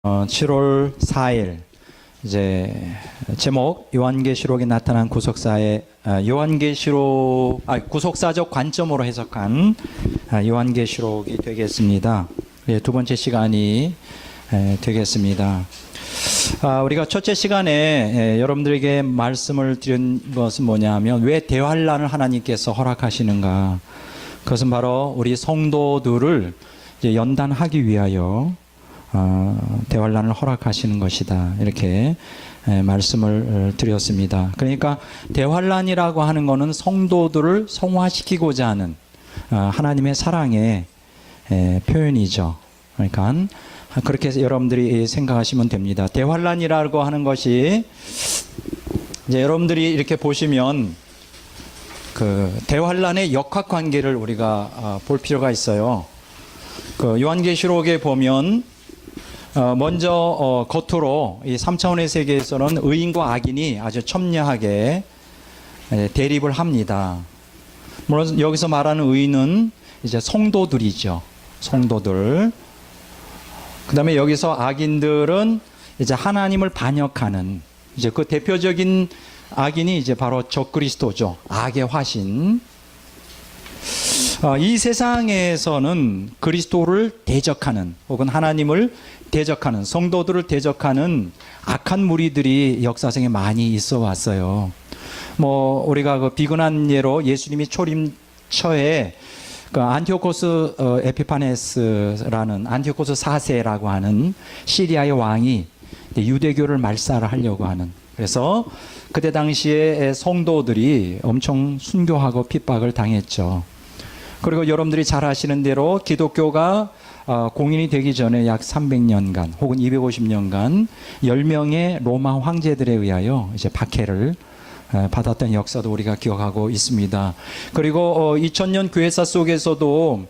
7월 4일 이제 제목 요한계시록에 나타난 구속사의 구속사적 관점으로 해석한 요한계시록이 되겠습니다. 두 번째 시간이 되겠습니다. 우리가 첫째 시간에 여러분들에게 말씀을 드린 것은 뭐냐면 왜 대환란을 하나님께서 허락하시는가? 그것은 바로 우리 성도들을 이제 연단하기 위하여 대환란을 허락하시는 것이다. 이렇게 말씀을 드렸습니다. 그러니까 대환란이라고 하는 것은 성도들을 성화시키고자 하는 하나님의 사랑의 표현이죠. 그러니까 그렇게 해서 여러분들이 생각하시면 됩니다. 대환란이라고 하는 것이 이제 여러분들이 이렇게 보시면 그 대환란의 역학관계를 우리가 볼 필요가 있어요. 그 요한계시록에 보면 먼저 겉으로 이 3차원의 세계에서는 의인과 악인이 아주 첨예하게 대립을 합니다. 물론 여기서 말하는 의인은 이제 성도들이죠. 성도들. 그 다음에 여기서 악인들은 이제 하나님을 반역하는 이제 그 대표적인 악인이 이제 바로 적그리스도죠. 악의 화신. 이 세상에서는 그리스도를 대적하는 혹은 하나님을 대적하는 성도들을 대적하는 악한 무리들이 역사상에 많이 있어 왔어요. 뭐 우리가 그 비근한 예로 예수님이 초림처에 그 안티오코스 에피파네스라는 안티오코스 4세라고 하는 시리아의 왕이 유대교를 말살하려고 하는, 그래서 그때 당시에 성도들이 엄청 순교하고 핍박을 당했죠. 그리고 여러분들이 잘 아시는 대로 기독교가 공인이 되기 전에 약 300년간 혹은 250년간 10명의 로마 황제들에 의하여 이제 박해를 받았던 역사도 우리가 기억하고 있습니다. 그리고 2000년 교회사 속에서도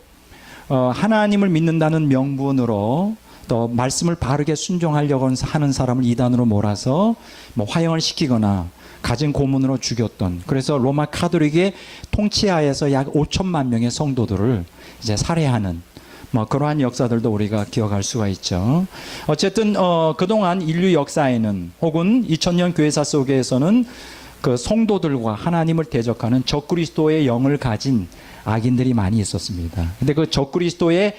하나님을 믿는다는 명분으로 또 말씀을 바르게 순종하려고 하는 사람을 이단으로 몰아서 뭐 화형을 시키거나 가진 고문으로 죽였던, 그래서 로마 카톨릭의 통치하에서 약 5천만 명의 성도들을 이제 살해하는 뭐 그러한 역사들도 우리가 기억할 수가 있죠. 어쨌든 그동안 인류 역사에는 혹은 2000년 교회사 속에서는 그 성도들과 하나님을 대적하는 적그리스도의 영을 가진 악인들이 많이 있었습니다. 근데 그 적그리스도의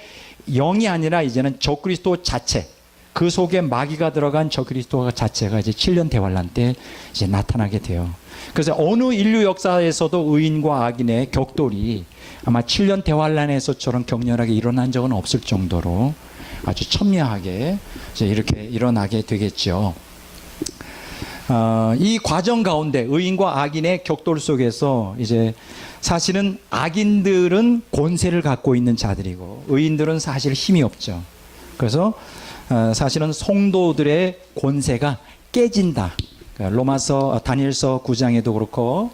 영이 아니라 이제는 적그리스도 자체, 그 속에 마귀가 들어간 적그리스도 자체가 이제 7년 대환란 때 이제 나타나게 돼요. 그래서 어느 인류 역사에서도 의인과 악인의 격돌이 아마 7년 대환란에서처럼 격렬하게 일어난 적은 없을 정도로 아주 첨예하게 이제 이렇게 일어나게 되겠죠. 이 과정 가운데 의인과 악인의 격돌 속에서 이제 사실은 악인들은 권세를 갖고 있는 자들이고 의인들은 사실 힘이 없죠. 그래서 사실은 성도들의 권세가 깨진다. 로마서 다니엘서 9장에도 그렇고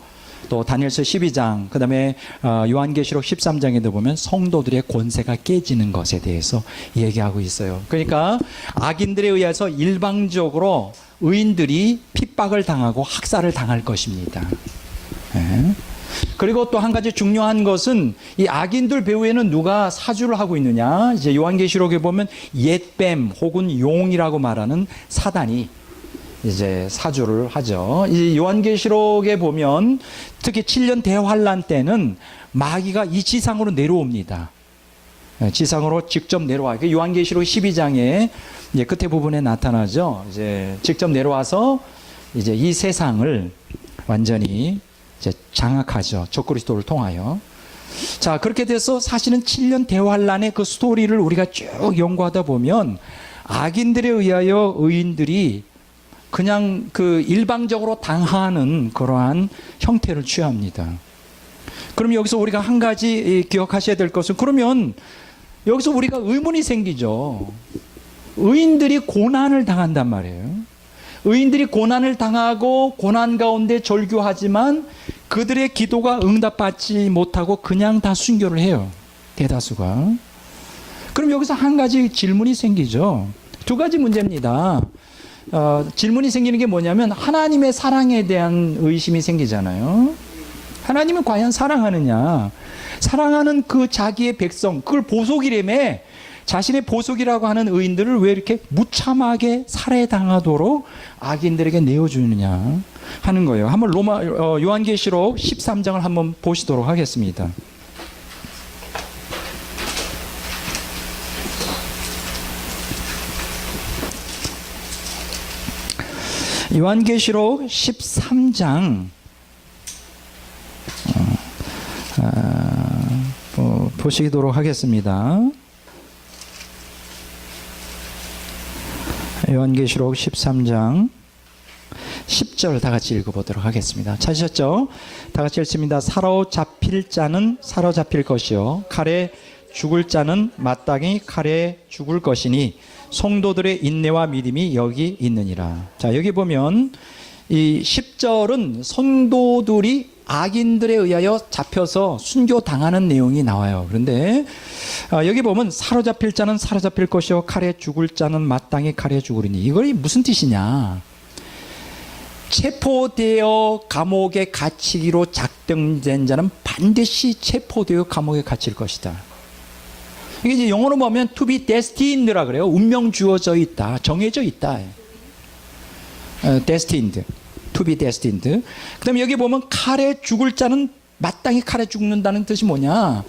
또 다니엘서 12장 그 다음에 요한계시록 13장에도 보면 성도들의 권세가 깨지는 것에 대해서 얘기하고 있어요. 그러니까 악인들에 의해서 일방적으로 의인들이 핍박을 당하고 학살을 당할 것입니다. 네. 그리고 또 한 가지 중요한 것은 이 악인들 배후에는 누가 사주를 하고 있느냐. 이제 요한계시록에 보면 옛뱀 혹은 용이라고 말하는 사단이 이제 사주를 하죠. 이 요한계시록에 보면 특히 7년 대환란 때는 마귀가 이 지상으로 내려옵니다. 지상으로 직접 내려와요. 요한계시록 12장에 이제 끝에 부분에 나타나죠. 이제 직접 내려와서 이제 이 세상을 완전히 이제 장악하죠. 적그리스도를 통하여. 자, 그렇게 돼서 사실은 7년 대환란의 그 스토리를 우리가 쭉 연구하다 보면 악인들에 의하여 의인들이 그냥 그 일방적으로 당하는 그러한 형태를 취합니다. 그럼 여기서 우리가 한 가지 기억하셔야 될 것은, 그러면 여기서 우리가 의문이 생기죠. 의인들이 고난을 당한단 말이에요. 의인들이 고난을 당하고 고난 가운데 절규하지만 그들의 기도가 응답받지 못하고 그냥 다 순교를 해요. 대다수가. 그럼 여기서 한 가지 질문이 생기죠. 두 가지 문제입니다. 질문이 생기는 게 뭐냐면 하나님의 사랑에 대한 의심이 생기잖아요. 하나님은 과연 사랑하느냐? 사랑하는 그 자기의 백성, 그걸 보속이라며 자신의 보속이라고 하는 의인들을 왜 이렇게 무참하게 살해당하도록 악인들에게 내어주느냐 하는 거예요. 한번 요한계시록 13장을 한번 보시도록 하겠습니다. 요한계시록 13장 보시도록 하겠습니다. 요한계시록 13장 10절 다 같이 읽어보도록 하겠습니다. 찾으셨죠? 다 같이 읽습니다. 사로잡힐 자는 사로잡힐 것이요 칼에 죽을 자는 마땅히 칼에 죽을 것이니 성도들의 인내와 믿음이 여기 있느니라. 자, 여기 보면 이 10절은 성도들이 악인들에 의하여 잡혀서 순교당하는 내용이 나와요. 그런데 여기 보면 사로잡힐 자는 사로잡힐 것이요 칼에 죽을 자는 마땅히 칼에 죽으리니, 이걸 무슨 뜻이냐? 체포되어 감옥에 갇히기로 작정된 자는 반드시 체포되어 감옥에 갇힐 것이다. 이게 이제 영어로 보면 to be destined라 그래요. 운명 주어져 있다, 정해져 있다. destined, to be destined. 그 다음에 여기 보면 칼에 죽을 자는 마땅히 칼에 죽는다는 뜻이 뭐냐?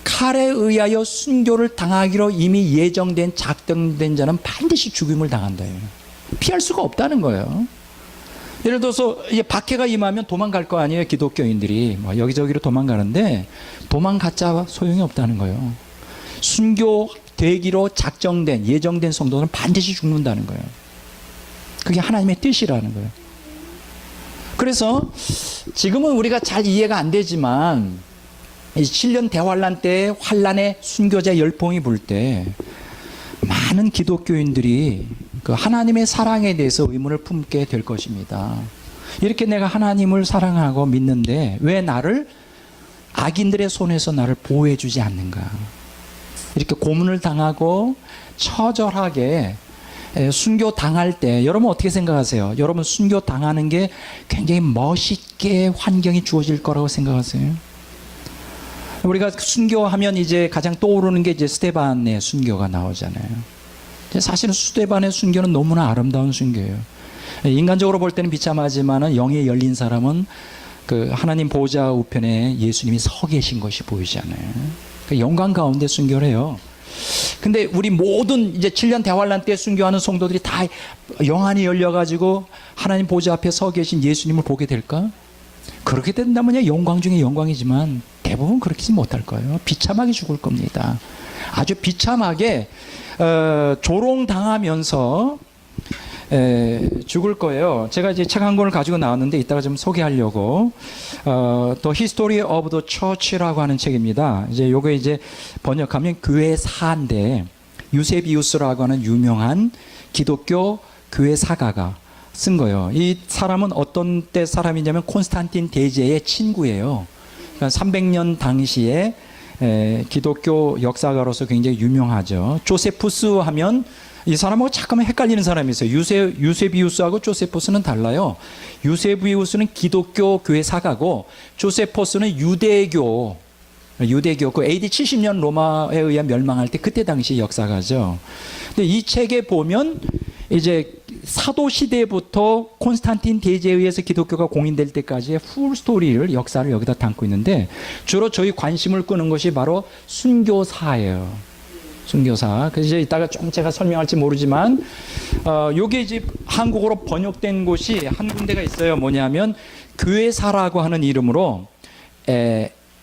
칼에 의하여 순교를 당하기로 이미 예정된 작정된 자는 반드시 죽임을 당한다. 피할 수가 없다는 거예요. 예를 들어서 이제 박해가 임하면 도망갈 거 아니에요. 기독교인들이 뭐 여기저기로 도망가는데 도망갔자 소용이 없다는 거예요. 순교되기로 작정된 예정된 성도는 반드시 죽는다는 거예요. 그게 하나님의 뜻이라는 거예요. 그래서 지금은 우리가 잘 이해가 안 되지만 7년 대환란 때 환란의 순교자 열풍이 불 때 많은 기독교인들이 그 하나님의 사랑에 대해서 의문을 품게 될 것입니다. 이렇게 내가 하나님을 사랑하고 믿는데 왜 나를 악인들의 손에서 나를 보호해 주지 않는가? 이렇게 고문을 당하고 처절하게 순교 당할 때 여러분 어떻게 생각하세요? 여러분 순교 당하는 게 굉장히 멋있게 환경이 주어질 거라고 생각하세요? 우리가 순교하면 이제 가장 떠오르는 게 이제 스데반의 순교가 나오잖아요. 사실은 스데반의 순교는 너무나 아름다운 순교예요. 인간적으로 볼 때는 비참하지만은 영이 열린 사람은 그 하나님 보좌 우편에 예수님이 서 계신 것이 보이잖아요. 그 영광 가운데 순교를 해요. 근데 우리 모든 이제 7년 대환란 때 순교하는 성도들이 다 영안이 열려가지고 하나님 보좌 앞에 서 계신 예수님을 보게 될까? 그렇게 된다면야 영광 중에 영광이지만 대부분 그렇게 못할 거예요. 비참하게 죽을 겁니다. 아주 비참하게 조롱당하면서 죽을 거예요. 제가 이제 책 한 권을 가지고 나왔는데 이따가 좀 소개하려고 The History of the Church라고 하는 책입니다. 이제 요거 이제 번역하면 교회사인데 유세비우스라고 하는 유명한 기독교 교회사가가 쓴 거예요. 이 사람은 어떤 때 사람이냐면 콘스탄틴 대제의 친구예요. 그러니까 300년 당시에 기독교 역사가로서 굉장히 유명하죠. 조세푸스 하면 이 사람하고 잠깐만 헷갈리는 사람이 있어요. 유세비우스하고 조세푸스는 달라요. 유세비우스는 기독교 교회 사가고 조세푸스는 유대교 그 AD 70년 로마에 의한 멸망할 때 그때 당시 역사가죠. 근데 이 책에 보면 이제 사도 시대부터 콘스탄틴 대제에 의해서 기독교가 공인될 때까지의 풀 스토리를 역사를 여기다 담고 있는데 주로 저희 관심을 끄는 것이 바로 순교사예요. 순교사. 그래서 이제 이따가 좀 제가 설명할지 모르지만 요게 이제 한국어로 번역된 곳이 한 군데가 있어요. 뭐냐면 교회사라고 하는 이름으로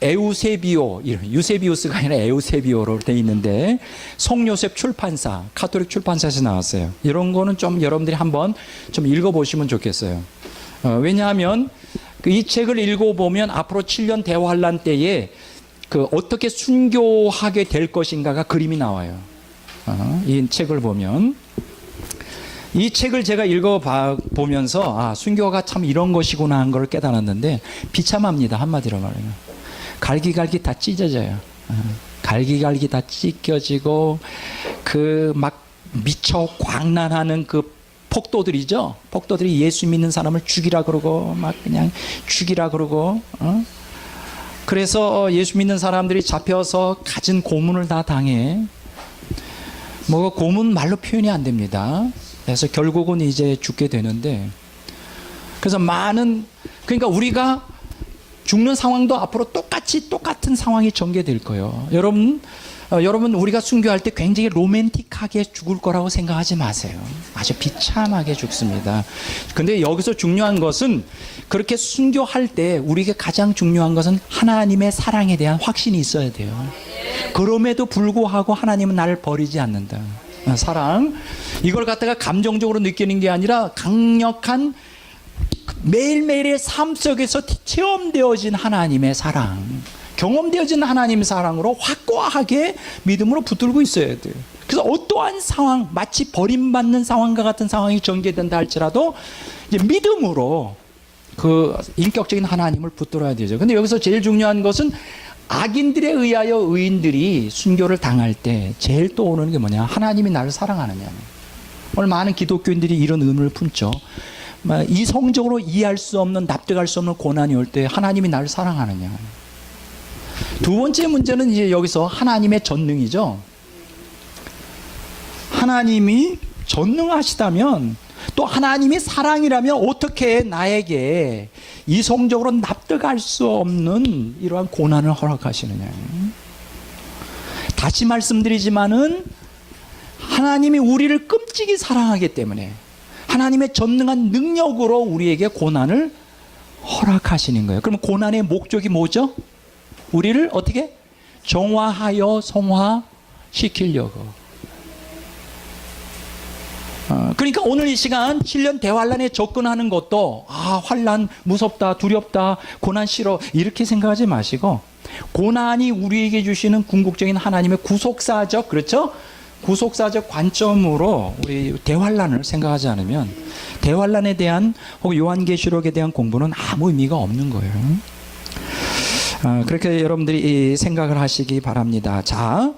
에우세비오, 유세비우스가 아니라 에우세비오로 돼 있는데 성요셉 출판사, 가톨릭 출판사에서 나왔어요. 이런 거는 좀 여러분들이 한번 좀 읽어보시면 좋겠어요. 왜냐하면 이 책을 읽어보면 앞으로 7년 대환란 때에 그 어떻게 순교하게 될 것인가가 그림이 나와요. 이 책을 보면 이 책을 제가 읽어보면서 순교가 참 이런 것이구나 한 걸 깨달았는데 비참합니다. 한마디로 말하면 갈기갈기 다 찢어져요. 갈기갈기 다 찢겨지고 그 막 미쳐 광란하는 그 폭도들이죠. 폭도들이 예수 믿는 사람을 죽이라 그러고 막 그냥 죽이라 그러고 그래서 예수 믿는 사람들이 잡혀서 갖은 고문을 다 당해. 뭐가 곰은 말로 표현이 안 됩니다. 그래서 결국은 이제 죽게 되는데, 그래서 그러니까 우리가 죽는 상황도 앞으로 똑같은 상황이 전개될 거예요. 여러분 우리가 순교할 때 굉장히 로맨틱하게 죽을 거라고 생각하지 마세요. 아주 비참하게 죽습니다. 근데 여기서 중요한 것은, 그렇게 순교할 때 우리에게 가장 중요한 것은 하나님의 사랑에 대한 확신이 있어야 돼요. 그럼에도 불구하고 하나님은 나를 버리지 않는다. 사랑, 이걸 갖다가 감정적으로 느끼는 게 아니라 강력한 매일매일의 삶 속에서 체험되어진 하나님의 사랑, 경험되어진 하나님의 사랑으로 확고하게 믿음으로 붙들고 있어야 돼요. 그래서 어떠한 상황, 마치 버림받는 상황과 같은 상황이 전개된다 할지라도 이제 믿음으로 그 인격적인 하나님을 붙들어야 되죠. 근데 여기서 제일 중요한 것은, 악인들에 의하여 의인들이 순교를 당할 때 제일 떠오르는 게 뭐냐? 하나님이 나를 사랑하느냐. 오늘 많은 기독교인들이 이런 의문을 품죠. 이성적으로 이해할 수 없는, 납득할 수 없는 고난이 올 때 하나님이 나를 사랑하느냐. 두 번째 문제는 이제 여기서 하나님의 전능이죠. 하나님이 전능하시다면, 또 하나님이 사랑이라면 어떻게 나에게 이성적으로 납득할 수 없는 이러한 고난을 허락하시느냐. 다시 말씀드리지만은 하나님이 우리를 끔찍이 사랑하기 때문에 하나님의 전능한 능력으로 우리에게 고난을 허락하시는 거예요. 그럼 고난의 목적이 뭐죠? 우리를 어떻게? 정화하여 성화시키려고. 그러니까 오늘 이 시간 7년 대환란에 접근하는 것도, 환란 무섭다, 두렵다, 고난 싫어, 이렇게 생각하지 마시고, 고난이 우리에게 주시는 궁극적인 하나님의 구속사적, 그렇죠? 구속사적 관점으로 우리 대환란을 생각하지 않으면 대환란에 대한, 혹은 요한계시록에 대한 공부는 아무 의미가 없는 거예요. 그렇게 여러분들이 생각을 하시기 바랍니다. 자,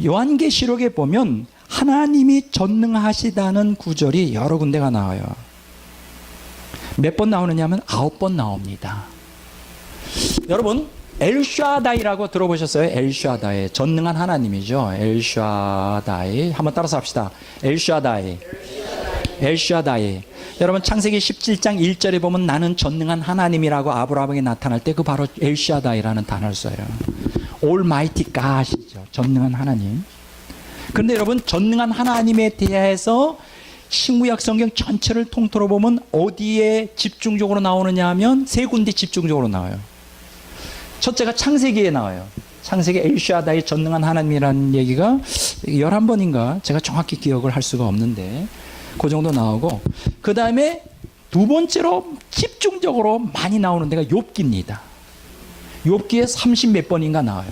요한계시록에 보면 하나님이 전능하시다는 구절이 여러 군데가 나와요. 몇 번 나오느냐 하면 9번 나옵니다. 여러분, 엘샤다이라고 들어보셨어요? 엘샤다이, 전능한 하나님이죠. 엘샤다이, 한번 따라서 합시다. 엘샤다이. 엘샤다이. 여러분, 창세기 17장 1절에 보면 나는 전능한 하나님이라고 아브라함에게 나타날 때 그 바로 엘샤다이라는 단어를 써요. Almighty God이죠. 전능한 하나님. 그런데 여러분, 전능한 하나님에 대해서 신구약 성경 전체를 통틀어 보면 어디에 집중적으로 나오느냐 하면 세 군데 집중적으로 나와요. 첫째가 창세기에 나와요. 창세기 엘샤다이, 전능한 하나님이라는 얘기가 11번인가 제가 정확히 기억을 할 수가 없는데 그 정도 나오고, 그 다음에 두 번째로 집중적으로 많이 나오는 데가 욥기입니다. 욥기에 30 몇 번인가 나와요.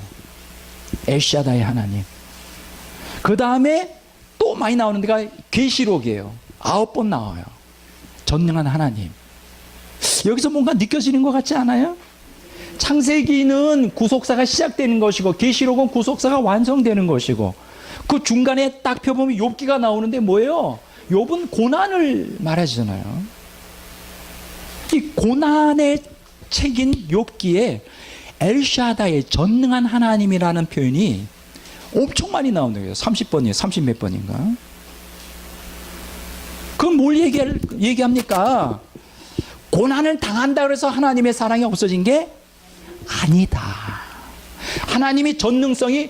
엘샤다이 하나님. 그 다음에 또 많이 나오는 데가 계시록이에요. 9번 나와요. 전능한 하나님. 여기서 뭔가 느껴지는 것 같지 않아요? 창세기는 구속사가 시작되는 것이고 계시록은 구속사가 완성되는 것이고, 그 중간에 딱 펴보면 욥기가 나오는데 뭐예요? 욥은 고난을 말하잖아요. 이 고난의 책인 욥기에 엘샤다의 전능한 하나님이라는 표현이 엄청 많이 나오는 거예요. 30번이에요. 30 몇 번인가? 그럼 뭘 얘기합니까? 고난을 당한다 그래서 하나님의 사랑이 없어진 게 아니다. 하나님이 전능성이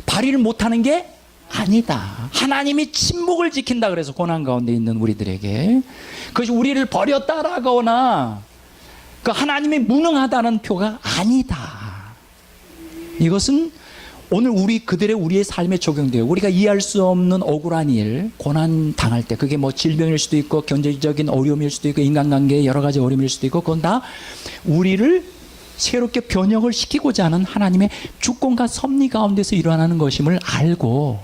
발휘를 못하는 게 아니다. 하나님이 침묵을 지킨다 그래서 고난 가운데 있는 우리들에게 그것이 우리를 버렸다라거나 그 하나님이 무능하다는 표가 아니다. 이것은 오늘 우리의 삶에 적용돼요. 우리가 이해할 수 없는 억울한 일, 고난 당할 때, 그게 뭐 질병일 수도 있고 경제적인 어려움일 수도 있고 인간관계의 여러 가지 어려움일 수도 있고, 그건 다 우리를 새롭게 변혁을 시키고자 하는 하나님의 주권과 섭리 가운데서 일어나는 것임을 알고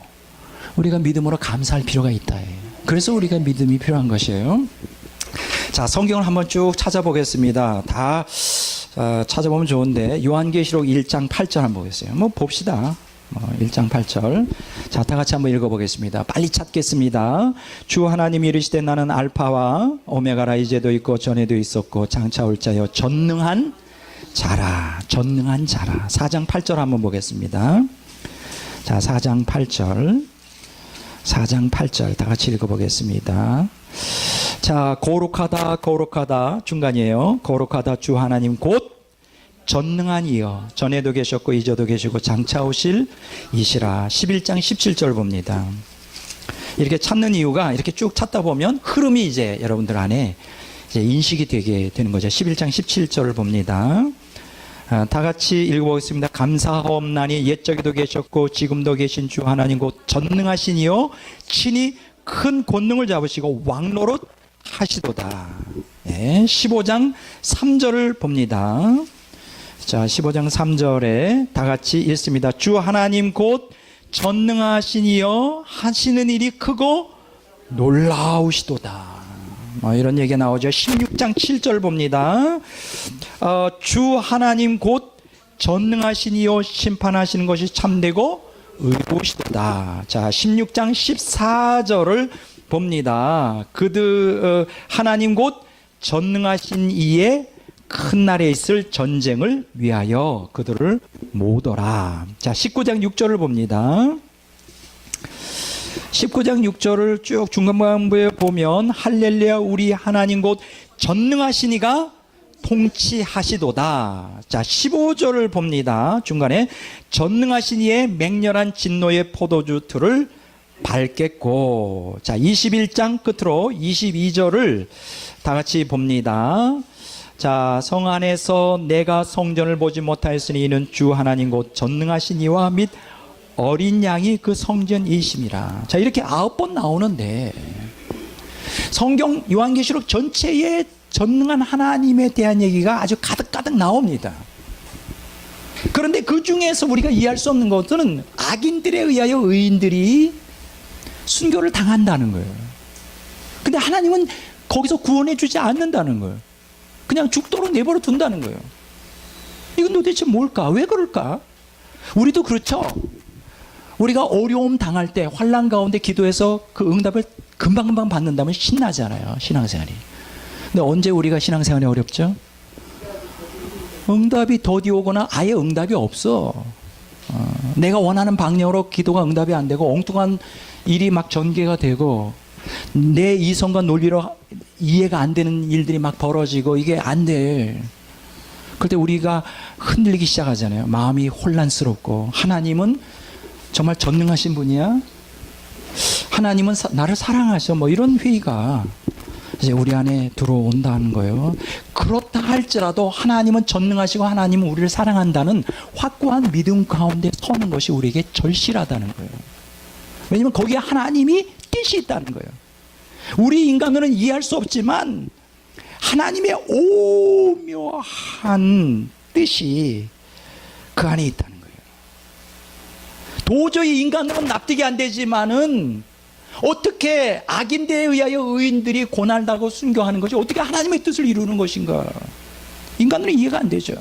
우리가 믿음으로 감사할 필요가 있다. 그래서 우리가 믿음이 필요한 것이에요. 자, 성경을 한번 쭉 찾아보겠습니다. 다 찾아보면 좋은데 요한계시록 1장 8절 한번 보겠어요. 뭐 봅시다. 1장 8절. 자, 다 같이 한번 읽어보겠습니다. 빨리 찾겠습니다. 주 하나님이 이르시되 나는 알파와 오메가라, 이제도 있고 전에도 있었고 장차 올 자여 전능한 자라. 전능한 자라. 4장 8절 한번 보겠습니다. 자, 4장 8절. 4장 8절 다 같이 읽어보겠습니다. 자, 거룩하다 거룩하다 중간이에요. 거룩하다 주 하나님 곧 전능한 이여 전에도 계셨고 이제도 계시고 장차 오실 이시라. 11장 17절 봅니다. 이렇게 찾는 이유가 이렇게 쭉 찾다 보면 흐름이 이제 여러분들 안에 이제 인식이 되게 되는 거죠. 11장 17절을 봅니다. 다 같이 읽어보겠습니다. 감사하옵나니 옛적에도 계셨고 지금도 계신 주 하나님 곧 전능하시니요 친히 큰 권능을 잡으시고 왕노릇 하시도다. 15장 3절을 봅니다. 자, 15장 3절에 다 같이 읽습니다. 주 하나님 곧 전능하시니요 하시는 일이 크고 놀라우시도다. 이런 얘기가 나오죠. 16장 7절 봅니다. 주 하나님 곧 전능하시니요 심판하시는 것이 참되고 의로우시도다. 자, 16장 14절을 봅니다. 하나님 곧 전능하신 이에 큰 날에 있을 전쟁을 위하여 그들을 모으더라. 자, 19장 6절을 봅니다. 19장 6절을 쭉 중간부에 보면 할렐루야 우리 하나님 곧 전능하신 이가 통치하시도다. 자, 15절을 봅니다. 중간에 전능하신 이의 맹렬한 진노의 포도주 틀을 밟겠고. 자, 21장 끝으로 22절을 다 같이 봅니다. 자, 성 안에서 내가 성전을 보지 못하였으니 이는 주 하나님 곧 전능하신 이와 및 어린 양이 그 성전이심이라. 자, 이렇게 9번 나오는데 성경 요한계시록 전체에 전능한 하나님에 대한 얘기가 아주 가득가득 나옵니다. 그런데 그 중에서 우리가 이해할 수 없는 것들은 악인들에 의하여 의인들이 순교를 당한다는 거예요. 근데 하나님은 거기서 구원해 주지 않는다는 거예요. 그냥 죽도록 내버려 둔다는 거예요. 이건 도대체 뭘까? 왜 그럴까? 우리도 그렇죠. 우리가 어려움 당할 때 환난 가운데 기도해서 그 응답을 금방금방 받는다면 신나잖아요. 신앙생활이. 근데 언제 우리가 신앙생활이 어렵죠? 응답이 더디 오거나 아예 응답이 없어. 내가 원하는 방향으로 기도가 응답이 안 되고 엉뚱한 일이 막 전개가 되고 내 이성과 논리로 이해가 안 되는 일들이 막 벌어지고 이게 안 돼. 그럴 때 우리가 흔들리기 시작하잖아요. 마음이 혼란스럽고. 하나님은 정말 전능하신 분이야? 하나님은 나를 사랑하셔? 뭐 이런 회의가 이제 우리 안에 들어온다는 거예요. 그렇다 할지라도 하나님은 전능하시고 하나님은 우리를 사랑한다는 확고한 믿음 가운데 서는 것이 우리에게 절실하다는 거예요. 왜냐하면 거기에 하나님이 뜻이 있다는 거예요. 우리 인간으로는 이해할 수 없지만 하나님의 오묘한 뜻이 그 안에 있다는 거예요. 도저히 인간으로는 납득이 안 되지만은 어떻게 악인들에 의하여 의인들이 고난을 당하고 순교하는 것이 어떻게 하나님의 뜻을 이루는 것인가? 인간으로는 이해가 안 되죠.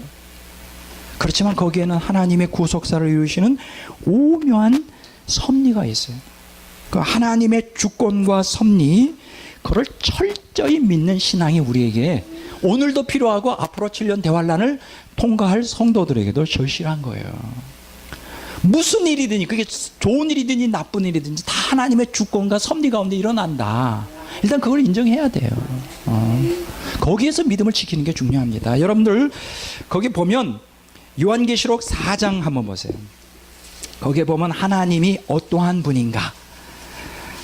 그렇지만 거기에는 하나님의 구속사를 이루시는 오묘한 섭리가 있어요. 그 하나님의 주권과 섭리, 그걸 철저히 믿는 신앙이 우리에게 오늘도 필요하고 앞으로 7년 대환란을 통과할 성도들에게도 절실한 거예요. 무슨 일이든지 그게 좋은 일이든지 나쁜 일이든지 다 하나님의 주권과 섭리 가운데 일어난다. 일단 그걸 인정해야 돼요. 거기에서 믿음을 지키는 게 중요합니다. 여러분들 거기 보면 요한계시록 4장 한번 보세요. 거기에 보면 하나님이 어떠한 분인가,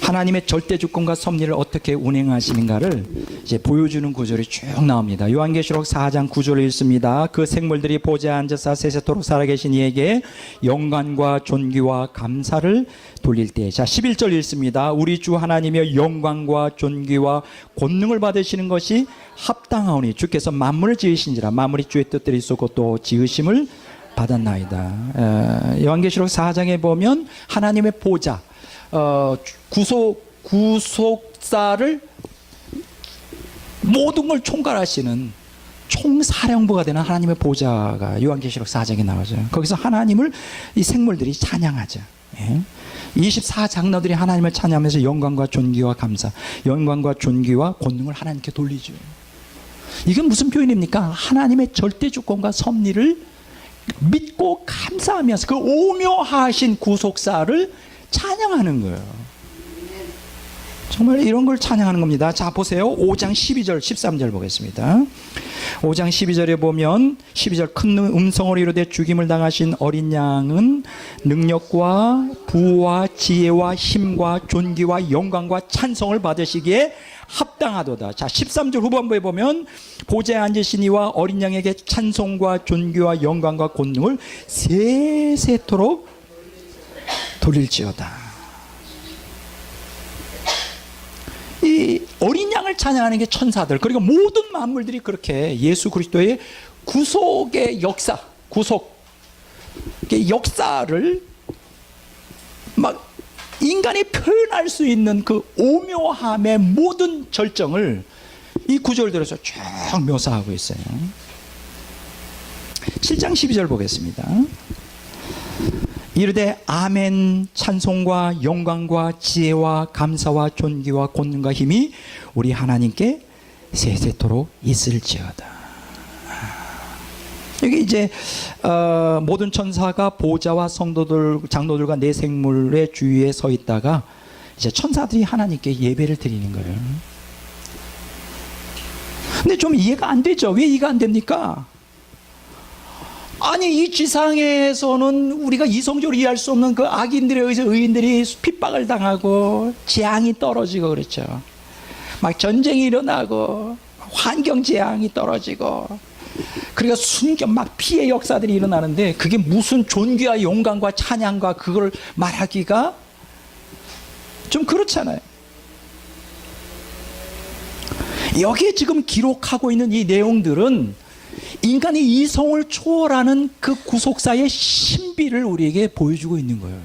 하나님의 절대 주권과 섭리를 어떻게 운행하시는가를 이제 보여주는 구절이 쭉 나옵니다. 요한계시록 4장 9절을 읽습니다. 그 생물들이 보좌에 앉아서 세세토록 살아계신 이에게 영광과 존귀와 감사를 돌릴 때. 자, 11절 읽습니다. 우리 주 하나님의 영광과 존귀와 권능을 받으시는 것이 합당하오니 주께서 만물을 지으신지라 만물이 주의 뜻대로 있었고 또 지으심을 받았나이다. 요한계시록 4장에 보면 하나님의 보좌, 구속사를 모든 걸 총괄하시는 총사령부가 되는 하나님의 보좌가 요한계시록 4장에 나오죠. 거기서 하나님을 이 생물들이 찬양하죠. 24장로들이 하나님을 찬양하면서 영광과 존귀와 감사, 영광과 존귀와 권능을 하나님께 돌리죠. 이게 무슨 표현입니까? 하나님의 절대 주권과 섭리를 믿고 감사하면서 그 오묘하신 구속사를 찬양하는 거예요. 정말 이런 걸 찬양하는 겁니다. 자, 보세요. 5장 12절, 13절 보겠습니다. 5장 12절에 보면 12절 큰 음성을 이루되 죽임을 당하신 어린 양은 능력과 부와 지혜와 힘과 존귀와 영광과 찬송을 받으시기에 합당하도다. 자, 13절 후반부에 보면 보좌에 앉으신 이와 어린 양에게 찬송과 존귀와 영광과 권능을 세세토록 돌릴지어다. 이 어린 양을 찬양하는 게 천사들, 그리고 모든 만물들이 그렇게 예수 그리스도의 구속의 역사, 구속의 역사를 막 인간이 표현할 수 있는 그 오묘함의 모든 절정을 이 구절들에서 쭉 묘사하고 있어요. 7장 12절 보겠습니다. 이르되 아멘, 찬송과 영광과 지혜와 감사와 존귀와 권능과 힘이 우리 하나님께 세세토록 있을지어다. 여기 이제 모든 천사가 보좌와 성도들, 장로들과 네 생물의 주위에 서 있다가 이제 천사들이 하나님께 예배를 드리는 거예요. 근데 좀 이해가 안 되죠. 왜 이해가 안 됩니까? 아니, 이 지상에서는 우리가 이성적으로 이해할 수 없는 그 악인들에 의해서 의인들이 핍박을 당하고 재앙이 떨어지고 그렇죠. 막 전쟁이 일어나고 환경 재앙이 떨어지고, 그러니까 순간 막 피해 역사들이 일어나는데 그게 무슨 존귀와 영광과 찬양과 그걸 말하기가 좀 그렇잖아요. 여기에 지금 기록하고 있는 이 내용들은 인간의 이성을 초월하는 그 구속사의 신비를 우리에게 보여주고 있는 거예요.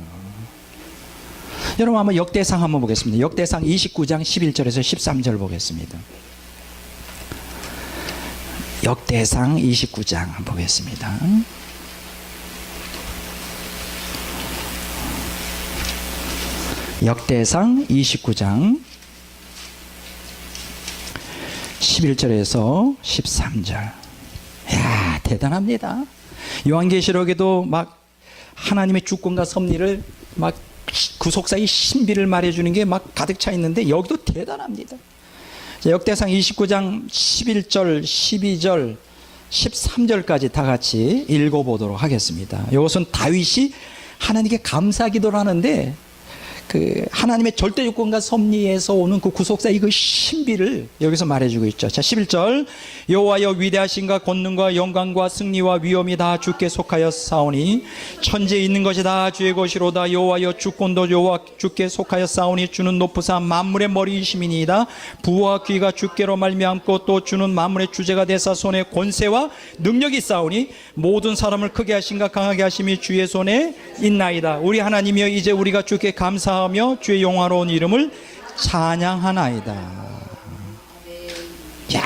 여러분 한번 역대상 한번 보겠습니다. 역대상 29장 11절에서 13절 보겠습니다. 역대상 29장 한번 보겠습니다. 역대상 29장 11절에서 13절. 야, 대단합니다. 요한계시록에도 막 하나님의 주권과 섭리를 막 구속사의 신비를 말해주는 게 막 가득 차 있는데 여기도 대단합니다. 역대상 29장 11절, 12절, 13절까지 다 같이 읽어보도록 하겠습니다. 이것은 다윗이 하나님께 감사 기도를 하는데 그 하나님의 절대 주권과 섭리에서 오는 그 구속사의 그 신비를 여기서 말해주고 있죠. 자, 11절. 여호와여 위대하신가 권능과 영광과 승리와 위엄이 다 주께 속하여 싸우니 천지에 있는 것이 다 주의 것이로다. 여호와여 주권도 여호와 주께 속하여 싸우니 주는 높으사 만물의 머리이심이니이다. 부와 귀가 주께로 말미암고 또 주는 만물의 주제가 되사 손에 권세와 능력이 싸우니 모든 사람을 크게 하신가 강하게 하심이 주의 손에 있나이다. 우리 하나님이여 이제 우리가 주께 감사하며 주의 영화로운 이름을 찬양하나이다. 야,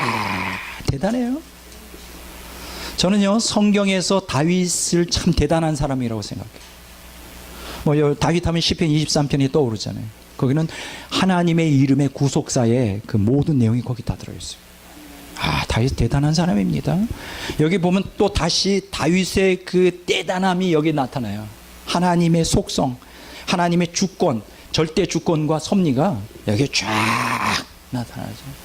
대단해요. 저는요 성경에서 다윗을 참 대단한 사람이라고 생각해요. 뭐 다윗 하면 시편 23편이 떠오르잖아요. 거기는 하나님의 이름의 구속사에 그 모든 내용이 거기 다 들어있어요. 아, 다윗 대단한 사람입니다. 여기 보면 또 다시 다윗의 그 대단함이 여기 나타나요. 하나님의 속성, 하나님의 주권, 절대 주권과 섭리가 여기에 쫙 나타나죠.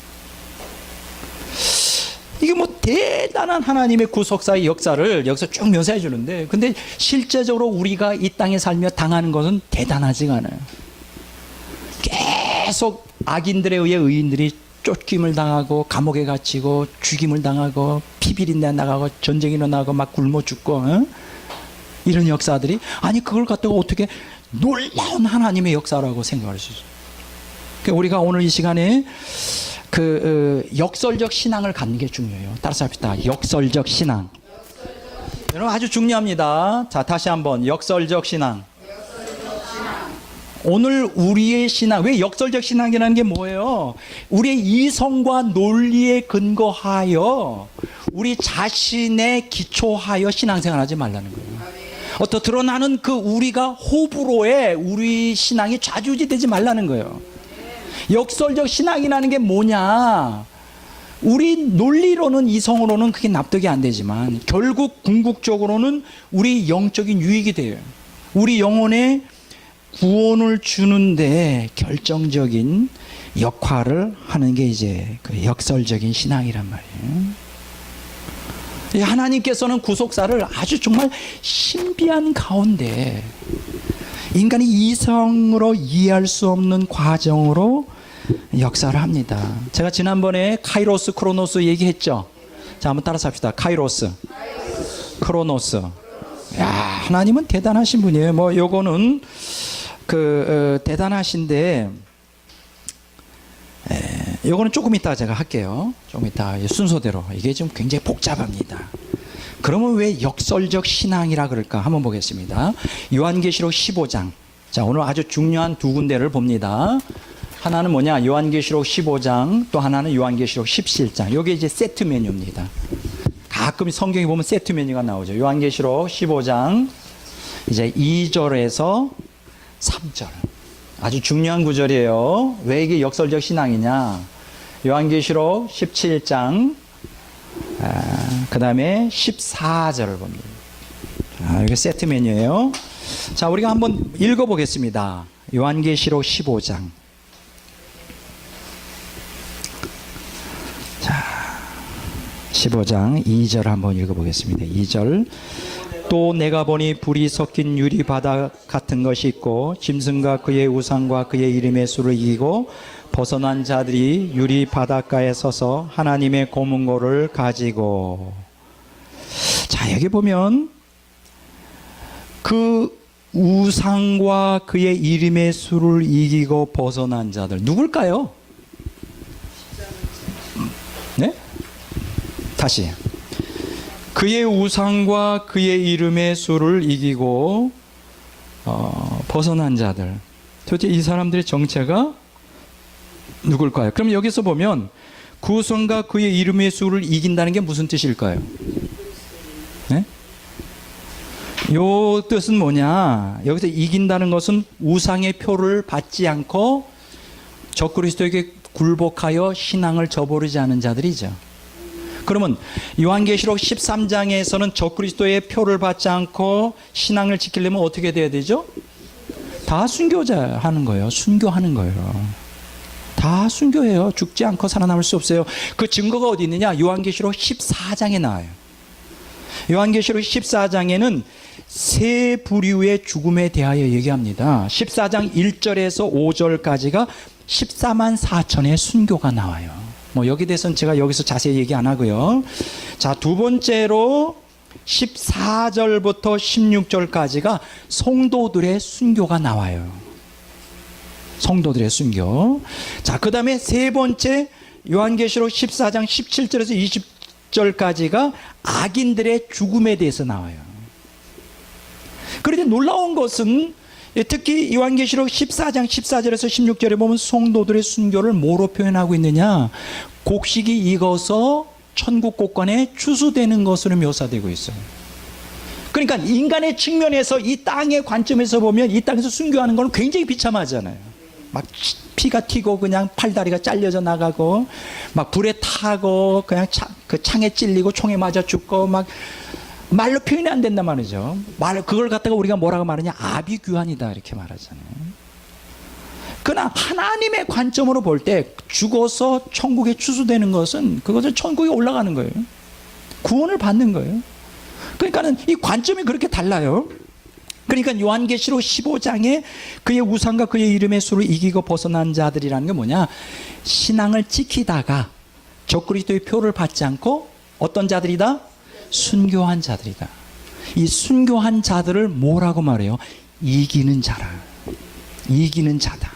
이게 뭐 대단한 하나님의 구속사의 역사를 여기서 쭉 묘사해 주는데, 근데 실제적으로 우리가 이 땅에 살며 당하는 것은 대단하지가 않아요. 계속 악인들에 의해 의인들이 쫓김을 당하고 감옥에 갇히고 죽임을 당하고 피비린내 나가고 전쟁이 일어나고 막 굶어 죽고 이런 역사들이, 아니 그걸 갖다가 어떻게 놀라운 하나님의 역사라고 생각할 수 있어요. 그러니까 우리가 오늘 이 시간에 그 역설적 신앙을 갖는 게 중요해요. 따라서 합시다. 역설적 신앙. 여러분 아주 중요합니다. 자, 다시 한번 역설적 신앙. 오늘 우리의 신앙, 왜 역설적 신앙이라는 게 뭐예요? 우리의 이성과 논리에 근거하여 우리 자신의 기초하여 신앙생활하지 말라는 거예요. 어떤 드러나는 그 우리가 호불호에 우리 신앙이 좌지우지되지 말라는 거예요. 역설적 신앙이라는 게 뭐냐? 우리 논리로는, 이성으로는 그게 납득이 안 되지만 결국 궁극적으로는 우리 영적인 유익이 돼요. 우리 영혼에 구원을 주는데 결정적인 역할을 하는 게 이제 그 역설적인 신앙이란 말이에요. 하나님께서는 구속사를 아주 정말 신비한 가운데 인간이 이성으로 이해할 수 없는 과정으로 역사를 합니다. 제가 지난번에 카이로스, 크로노스 얘기했죠. 자, 한번 따라서 합시다. 카이로스, 크로노스. 야, 하나님은 대단하신 분이에요. 뭐 요거는 대단하신데, 요거는 조금 이따 제가 할게요. 조금 이따 순서대로. 이게 좀 굉장히 복잡합니다. 그러면 왜 역설적 신앙이라 그럴까? 한번 보겠습니다. 요한계시록 15장. 자, 오늘 아주 중요한 두 군데를 봅니다. 하나는 뭐냐? 요한계시록 15장, 또 하나는 요한계시록 17장. 요게 이제 세트 메뉴입니다. 가끔 성경에 보면 세트 메뉴가 나오죠. 요한계시록 15장 이제 2절에서 3절. 아주 중요한 구절이에요. 왜 이게 역설적 신앙이냐? 요한계시록 17장 그 다음에 14절을 봅니다. 이게 세트 메뉴예요. 자, 우리가 한번 읽어보겠습니다. 요한계시록 15장. 자, 15장 2절 한번 읽어보겠습니다. 2절. 또 내가 보니 불이 섞인 유리 바닥 같은 것이 있고 짐승과 그의 우상과 그의 이름의 수를 이기고 벗어난 자들이 유리 바닷가에 서서 하나님의 고문고를 가지고. 자, 여기 보면 그 우상과 그의 이름의 수를 이기고 벗어난 자들 누굴까요? 네? 다시. 그의 우상과 그의 이름의 수를 이기고 벗어난 자들. 도대체 이 사람들의 정체가 누굴까요? 그럼 여기서 보면 그 우상과 그의 이름의 수를 이긴다는 게 무슨 뜻일까요? 네? 요 뜻은 뭐냐? 여기서 이긴다는 것은 우상의 표를 받지 않고 적그리스도에게 굴복하여 신앙을 저버리지 않은 자들이죠. 그러면 요한계시록 13장에서는 적그리스도의 표를 받지 않고 신앙을 지키려면 어떻게 돼야 되죠? 다 순교자 하는 거예요. 순교하는 거예요. 다 순교해요. 죽지 않고 살아남을 수 없어요. 그 증거가 어디 있느냐? 요한계시록 14장에 나와요. 요한계시록 14장에는 세 부류의 죽음에 대하여 얘기합니다. 14장 1절에서 5절까지가 14만 4천의 순교가 나와요. 뭐 여기 대해서는 제가 여기서 자세히 얘기 안 하고요. 자, 두 번째로 14절부터 16절까지가 성도들의 순교가 나와요. 성도들의 순교. 자, 그 다음에 세 번째 요한계시록 14장 17절에서 20절까지가 악인들의 죽음에 대해서 나와요. 그런데 놀라운 것은 특히 요한계시록 14장 14절에서 16절에 보면 성도들의 순교를 뭐로 표현하고 있느냐? 곡식이 익어서 천국 곳간에 추수되는 것으로 묘사되고 있어요. 그러니까 인간의 측면에서 이 땅의 관점에서 보면 이 땅에서 순교하는 건 굉장히 비참하잖아요. 막 피가 튀고 그냥 팔다리가 잘려져 나가고 막 불에 타고 그냥 그 창에 찔리고 총에 맞아 죽고 막 말로 표현이 안 된단 말이죠. 그걸 갖다가 우리가 뭐라고 말하냐? 아비규환이다 이렇게 말하잖아요. 그러나 하나님의 관점으로 볼 때 죽어서 천국에 추수되는 것은 그것은 천국에 올라가는 거예요. 구원을 받는 거예요. 그러니까는 이 관점이 그렇게 달라요. 그러니까 요한계시록 15장에 그의 우상과 그의 이름의 수를 이기고 벗어난 자들이라는 게 뭐냐? 신앙을 지키다가 적그리스도의 표를 받지 않고 어떤 자들이다? 순교한 자들이다. 이 순교한 자들을 뭐라고 말해요? 이기는 자라. 이기는 자다.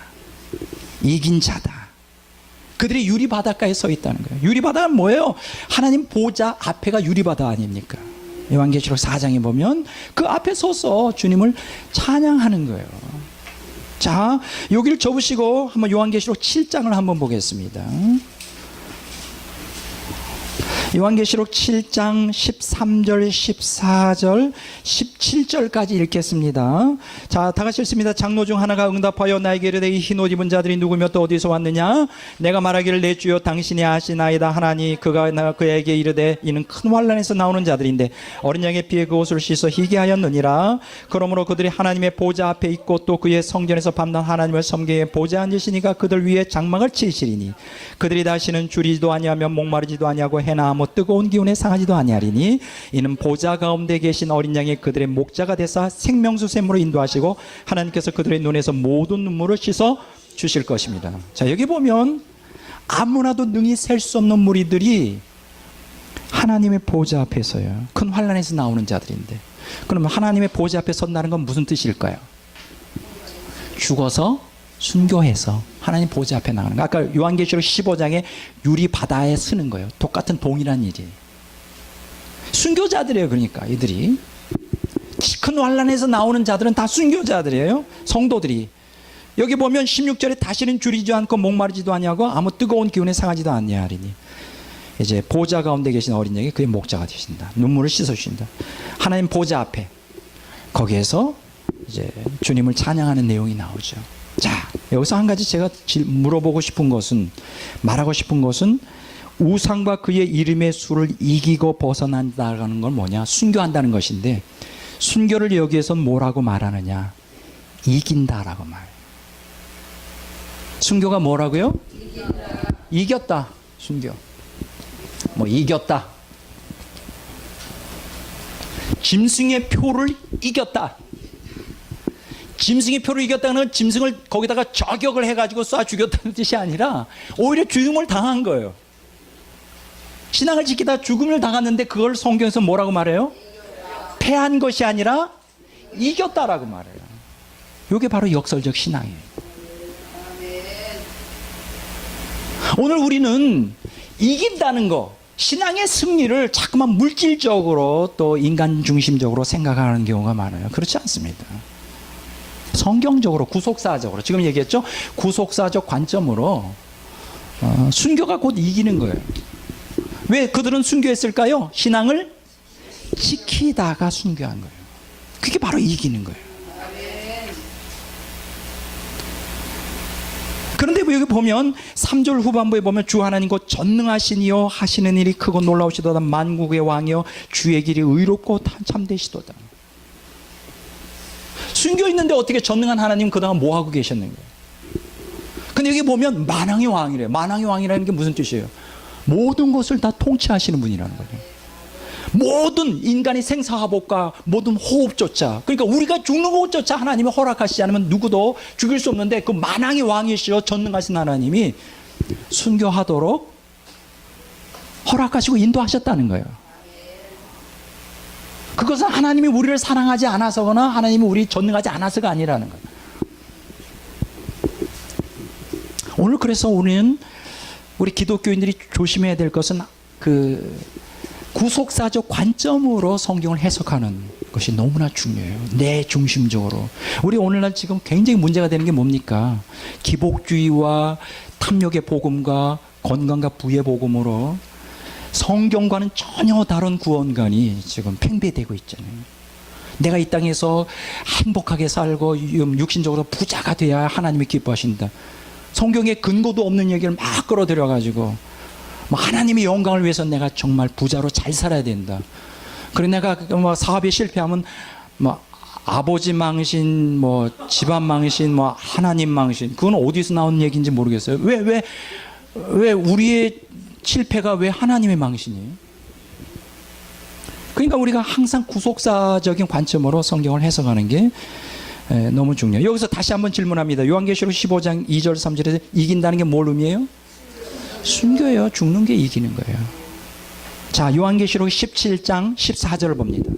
이긴 자다. 그들이 유리바닷가에 서 있다는 거예요. 유리바다는 뭐예요? 하나님 보좌 앞에가 유리바다 아닙니까? 요한계시록 4장에 보면 그 앞에 서서 주님을 찬양하는 거예요. 자, 여기를 접으시고 한번 요한계시록 7장을 한번 보겠습니다. 요한계시록 7장 13절, 14절, 17절까지 읽겠습니다. 자, 다 같이 읽습니다. 장로 중 하나가 응답하여 나에게 이르되 이 흰옷 입은 자들이 누구며 또 어디서 왔느냐? 내가 말하기를 내 주여 당신이 아시나이다 하나니 그가 그에게 이르되 이는 큰 환난에서 나오는 자들인데 어린 양의 피에 그 옷을 씻어 희게 하였느니라. 그러므로 그들이 하나님의 보좌 앞에 있고 또 그의 성전에서 밤낮 하나님을 섬기에 보좌 앉으시니까 그들 위에 장막을 치시리니 그들이 다시는 줄이지도 아니하며 목마르지도 아니하고 해나 아무 뜨거운 기운에 상하지도 아니하리니 이는 보좌 가운데 계신 어린 양이 그들의 목자가 되사 생명수 샘으로 인도하시고 하나님께서 그들의 눈에서 모든 눈물을 씻어 주실 것입니다. 자, 여기 보면 아무나도 능히 셀 수 없는 무리들이 하나님의 보좌 앞에 서요. 큰 환난에서 나오는 자들인데, 그러면 하나님의 보좌 앞에 선다는 건 무슨 뜻일까요? 죽어서 순교해서 하나님 보좌 앞에 나가는 거. 아까 요한계시록 15장에 유리 바다에 쓰는 거예요. 똑같은 동일한 일이. 순교자들이에요. 그러니까 이들이 큰 환난에서 나오는 자들은 다 순교자들이에요. 성도들이. 여기 보면 16절에 다시는 줄이지 않고 목마르지도 아니하고 아무 뜨거운 기운에 상하지도 아니하리니 이제 보좌 가운데 계신 어린 양이 그의 목자가 되신다. 눈물을 씻어주신다. 하나님 보좌 앞에 거기에서 이제 주님을 찬양하는 내용이 나오죠. 자, 여기서 한 가지 제가 물어보고 싶은 것은, 말하고 싶은 것은 우상과 그의 이름의 수를 이기고 벗어난다는 건 뭐냐? 순교한다는 것인데, 순교를 여기에서 뭐라고 말하느냐? 이긴다라고 말해요. 순교가 뭐라고요? 이겼다. 순교. 뭐 이겼다. 짐승의 표를 이겼다. 짐승의 표를 이겼다는 건 짐승을 거기다가 저격을 해가지고 쏴 죽였다는 뜻이 아니라 오히려 죽음을 당한 거예요. 신앙을 지키다 죽음을 당했는데 그걸 성경에서 뭐라고 말해요? 패한 것이 아니라 이겼다라고 말해요. 이게 바로 역설적 신앙이에요. 오늘 우리는 이긴다는 거, 신앙의 승리를 자꾸만 물질적으로 또 인간 중심적으로 생각하는 경우가 많아요. 그렇지 않습니다. 성경적으로, 구속사적으로, 지금 얘기했죠? 구속사적 관점으로 순교가 곧 이기는 거예요. 왜 그들은 순교했을까요? 신앙을 지키다가 순교한 거예요. 그게 바로 이기는 거예요. 그런데 여기 보면 3절 후반부에 보면 주 하나님 곧 전능하시니요 하시는 일이 크고 놀라우시도다 만국의 왕이요 주의 길이 의롭고 참되시도다. 순교 있는데 어떻게 전능한 하나님 그동안 뭐 하고 계셨는가? 근데 여기 보면 만왕의 왕이래요. 만왕의 왕이라는 게 무슨 뜻이에요? 모든 것을 다 통치하시는 분이라는 거죠. 모든 인간의 생사화복과 모든 호흡조차, 그러니까 우리가 죽는 것조차 하나님이 허락하시지 않으면 누구도 죽일 수 없는데 그 만왕의 왕이시여 전능하신 하나님이 순교하도록 허락하시고 인도하셨다는 거예요. 그것은 하나님이 우리를 사랑하지 않아서거나 하나님이 우리 전능하지 않아서가 아니라는 거예요. 오늘 그래서 우리는 우리 기독교인들이 조심해야 될 것은 그 구속사적 관점으로 성경을 해석하는 것이 너무나 중요해요. 내 중심적으로. 우리 오늘날 지금 굉장히 문제가 되는 게 뭡니까? 기복주의와 탐욕의 복음과 건강과 부의 복음으로 성경과는 전혀 다른 구원관이 지금 팽배되고 있잖아요. 내가 이 땅에서 행복하게 살고 육신적으로 부자가 돼야 하나님이 기뻐하신다. 성경에 근거도 없는 얘기를 막 끌어들여가지고 하나님의 영광을 위해서 내가 정말 부자로 잘 살아야 된다. 그리고 내가 사업에 실패하면 아버지 망신, 집안 망신, 하나님 망신. 그건 어디서 나온 얘기인지 모르겠어요. 왜 우리의 실패가 왜 하나님의 망신이에요? 그러니까 우리가 항상 구속사적인 관점으로 성경을 해석하는 게 너무 중요해요. 여기서 다시 한번 질문합니다. 요한계시록 15장 2절 3절에서 이긴다는 게 뭘 의미해요? 순교예요. 죽는 게 이기는 거예요. 자, 요한계시록 17장 14절을 봅니다.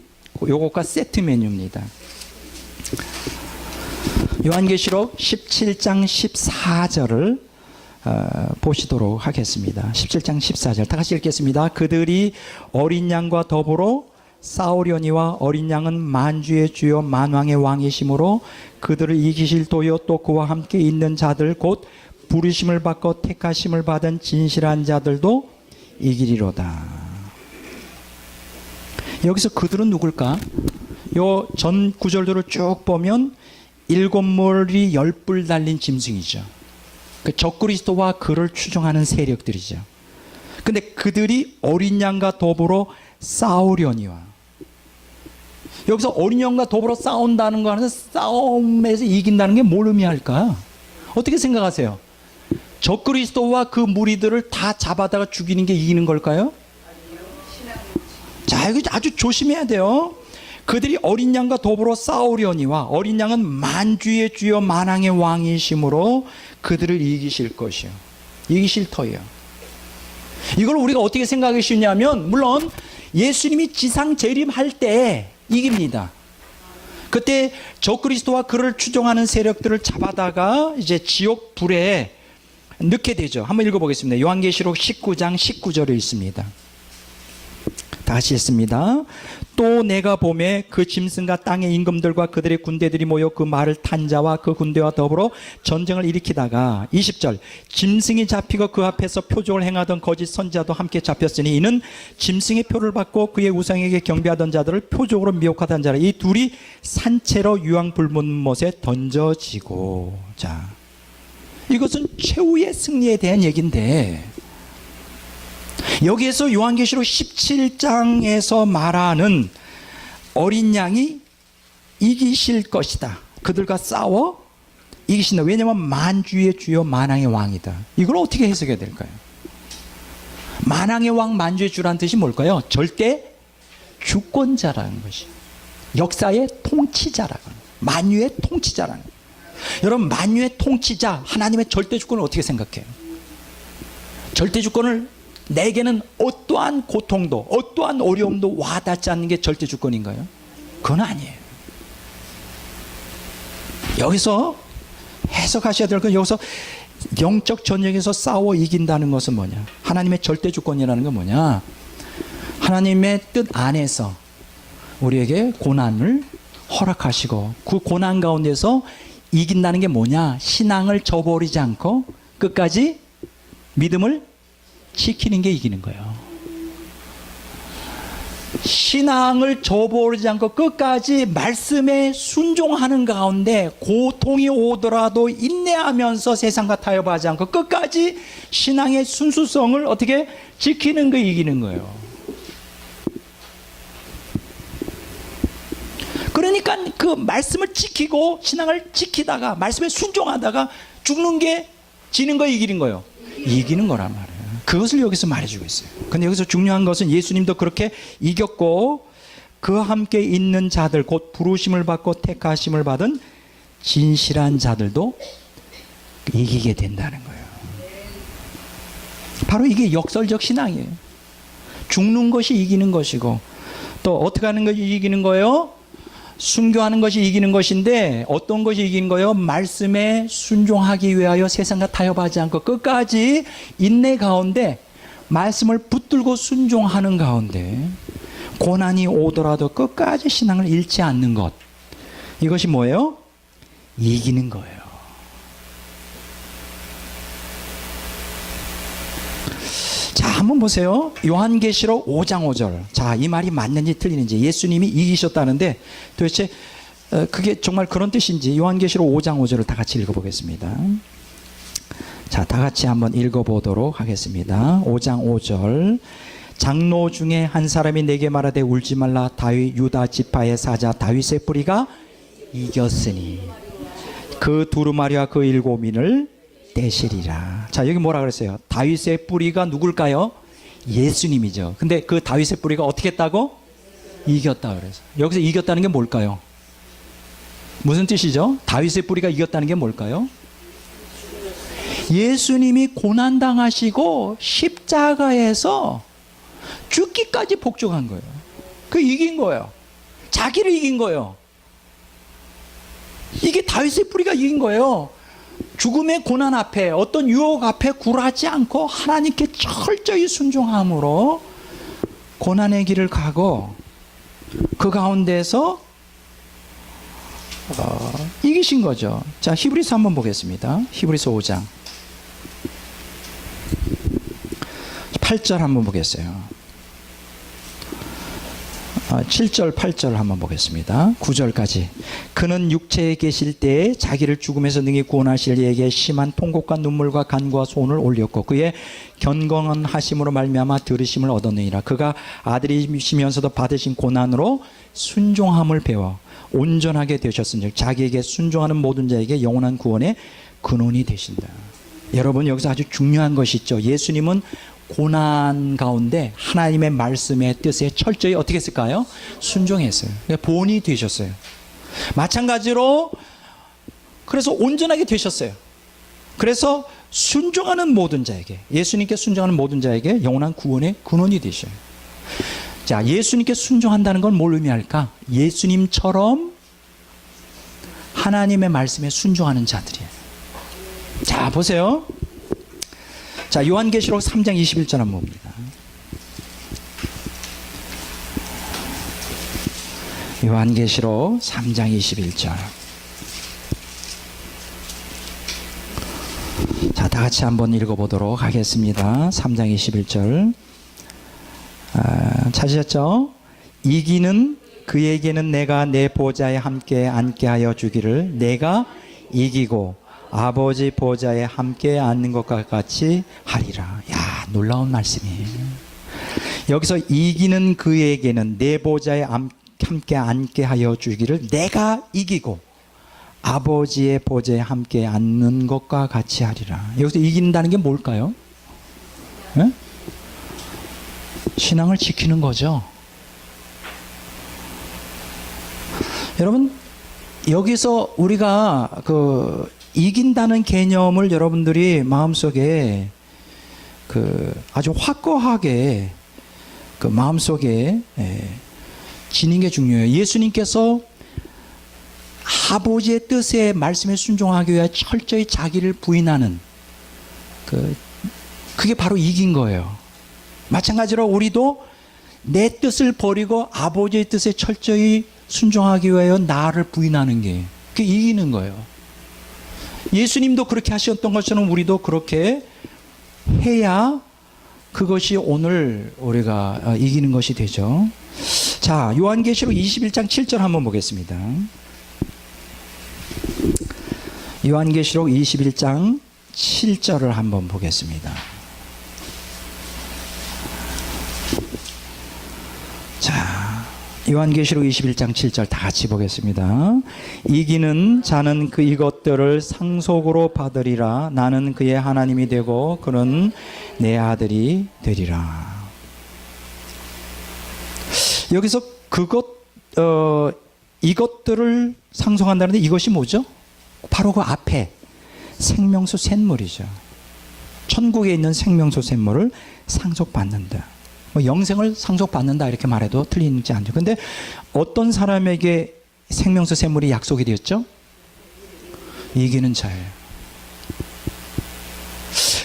요것과 세트 메뉴입니다. 요한계시록 17장 14절을 보시도록 하겠습니다. 17장 14절 다 같이 읽겠습니다. 그들이 어린 양과 더불어 싸우려니와 어린 양은 만주의 주요 만왕의 왕이시므로 그들을 이기실 도요 또 그와 함께 있는 자들 곧 부르심을 받고 택하심을 받은 진실한 자들도 이기리로다. 여기서 그들은 누굴까? 요 전 구절들을 쭉 보면 7머리 10뿔 달린 짐승이죠. 그 적그리스도와 그를 추종하는 세력들이죠. 근데 그들이 어린 양과 더불어 싸우려니와. 여기서 어린 양과 더불어 싸운다는 거 하면서 싸움에서 이긴다는 게 뭘 의미할까? 어떻게 생각하세요? 적그리스도와 그 무리들을 다 잡아다가 죽이는 게 이기는 걸까요? 자, 이거 아주 조심해야 돼요. 그들이 어린 양과 더불어 싸우려니와. 어린 양은 만주의 주여 만왕의 왕이심으로 그들을 이기실 것이요. 이기실 터이요. 이걸 우리가 어떻게 생각하기 쉽냐면, 물론 예수님이 지상 재림할 때 이깁니다. 그때 적그리스도와 그를 추종하는 세력들을 잡아다가 이제 지옥 불에 넣게 되죠. 한번 읽어보겠습니다. 요한계시록 19장 19절에 있습니다. 다시 했습니다. 또 내가 보매 그 짐승과 땅의 임금들과 그들의 군대들이 모여 그 말을 탄 자와 그 군대와 더불어 전쟁을 일으키다가 20절 짐승이 잡히고 그 앞에서 표적을 행하던 거짓 선지자도 함께 잡혔으니 이는 짐승의 표를 받고 그의 우상에게 경배하던 자들을 표적으로 미혹하던 자라. 이 둘이 산채로 유황불문못에 던져지고. 자, 이것은 최후의 승리에 대한 얘기인데, 여기에서 요한계시록 17장에서 말하는 어린 양이 이기실 것이다. 그들과 싸워 이기신다. 왜냐하면 만주의 주여 만왕의 왕이다. 이걸 어떻게 해석해야 될까요? 만왕의 왕 만주의 주라는 뜻이 뭘까요? 절대 주권자라는 것이, 역사의 통치자라는, 만유의 통치자라는. 여러분, 만유의 통치자 하나님의 절대 주권을 어떻게 생각해요? 절대 주권을 내게는 어떠한 고통도 어떠한 어려움도 와닿지 않는 게 절대 주권인가요? 그건 아니에요. 여기서 해석하셔야 될 건, 여기서 영적 전쟁에서 싸워 이긴다는 것은 뭐냐? 하나님의 절대 주권이라는 건 뭐냐? 하나님의 뜻 안에서 우리에게 고난을 허락하시고 그 고난 가운데서 이긴다는 게 뭐냐? 신앙을 저버리지 않고 끝까지 믿음을 지키는 게 이기는 거예요. 신앙을 저버리지 않고 끝까지 말씀에 순종하는 가운데 고통이 오더라도 인내하면서 세상과 타협하지 않고 끝까지 신앙의 순수성을 어떻게 지키는 게 이기는 거예요. 그러니까 그 말씀을 지키고 신앙을 지키다가 말씀에 순종하다가 죽는 게 지는 거 이기는 거예요. 이기는 거란 말이에요. 그것을 여기서 말해주고 있어요. 근데 여기서 중요한 것은 예수님도 그렇게 이겼고 그와 함께 있는 자들, 곧 부르심을 받고 택하심을 받은 진실한 자들도 이기게 된다는 거예요. 바로 이게 역설적 신앙이에요. 죽는 것이 이기는 것이고, 또 어떻게 하는 것이 이기는 거예요? 순교하는 것이 이기는 것인데, 어떤 것이 이기는 거예요? 말씀에 순종하기 위하여 세상과 타협하지 않고 끝까지 인내 가운데 말씀을 붙들고 순종하는 가운데 고난이 오더라도 끝까지 신앙을 잃지 않는 것, 이것이 뭐예요? 이기는 거예요. 자, 한번 보세요. 요한계시록 5장 5절. 자, 이 말이 맞는지 틀리는지, 예수님이 이기셨다는데 도대체 그게 정말 그런 뜻인지 요한계시록 5장 5절을 다 같이 읽어보겠습니다. 자, 다 같이 한번 읽어보도록 하겠습니다. 5장 5절. 장로 중에 한 사람이 내게 말하되 울지 말라. 다윗 유다 지파의 사자 다윗의 뿌리가 이겼으니 그 두루마리와 그 일곱인을 떼시리라. 자, 여기 뭐라 그랬어요? 다윗의 뿌리가 누굴까요? 예수님이죠. 근데 그 다윗의 뿌리가 어떻게 했다고? 이겼다 그래서. 여기서 이겼다는 게 뭘까요? 무슨 뜻이죠? 다윗의 뿌리가 이겼다는 게 뭘까요? 예수님이 고난당하시고 십자가에서 죽기까지 복종한 거예요. 그 이긴 거예요. 자기를 이긴 거예요. 이게 다윗의 뿌리가 이긴 거예요. 죽음의 고난 앞에, 어떤 유혹 앞에 굴하지 않고 하나님께 철저히 순종함으로 고난의 길을 가고 그 가운데서 이기신 거죠. 자, 히브리서 한번 보겠습니다. 히브리서 5장 8절 한번 보겠어요. 7절, 8절 한번 보겠습니다. 9절까지. 그는 육체에 계실 때에 자기를 죽음에서 능히 구원하실 이에게 심한 통곡과 눈물과 간과 소원을 올렸고 그의 견고한 하심으로 말미암아 들으심을 얻었느니라. 그가 아들이시면서도 받으신 고난으로 순종함을 배워 온전하게 되셨으니 자기에게 순종하는 모든 자에게 영원한 구원의 근원이 되신다. 여러분, 여기서 아주 중요한 것이 있죠. 예수님은 고난 가운데 하나님의 말씀의 뜻에 철저히 어떻게 했을까요? 순종했어요. 본이 되셨어요. 마찬가지로 그래서 온전하게 되셨어요. 그래서 순종하는 모든 자에게, 예수님께 순종하는 모든 자에게 영원한 구원의 근원이 되셔요. 자, 예수님께 순종한다는 건 뭘 의미할까? 예수님처럼 하나님의 말씀에 순종하는 자들이에요. 자, 보세요. 자, 요한계시록 3장 21절 한번 봅니다. 요한계시록 3장 21절. 자, 다 같이 한번 읽어보도록 하겠습니다. 3장 21절. 찾으셨죠? 이기는 그에게는 내가 내 보좌에 함께 앉게 하여 주기를 내가 이기고 아버지 보좌에 함께 앉는 것과 같이 하리라. 야, 놀라운 말씀이에요. 여기서 이기는 그에게는 내 보좌에 함께 앉게 하여 주기를 내가 이기고 아버지의 보좌에 함께 앉는 것과 같이 하리라. 여기서 이긴다는 게 뭘까요? 네? 신앙을 지키는 거죠. 여러분, 여기서 우리가 이긴다는 개념을 여러분들이 마음속에 아주 확고하게 마음속에 지닌 게 중요해요. 예수님께서 아버지의 뜻에 말씀에 순종하기 위해 철저히 자기를 부인하는 그게 바로 이긴 거예요. 마찬가지로 우리도 내 뜻을 버리고 아버지의 뜻에 철저히 순종하기 위하여 나를 부인하는 게 그게 이기는 거예요. 예수님도 그렇게 하셨던 것처럼 우리도 그렇게 해야 그것이 오늘 우리가 이기는 것이 되죠. 자, 요한계시록 21장 7절 한번 보겠습니다. 요한계시록 21장 7절을 한번 보겠습니다. 자, 요한계시록 21장 7절 다 같이 보겠습니다. 이기는 자는 이것들을 상속으로 받으리라. 나는 그의 하나님이 되고 그는 내 아들이 되리라. 여기서 이것들을 상속한다는데 이것이 뭐죠? 바로 그 앞에 생명수 샘물이죠. 천국에 있는 생명수 샘물을 상속받는다. 영생을 상속받는다 이렇게 말해도 틀리지 않죠. 근데 어떤 사람에게 생명수 샘물이 약속이 되었죠? 이기는 자예요.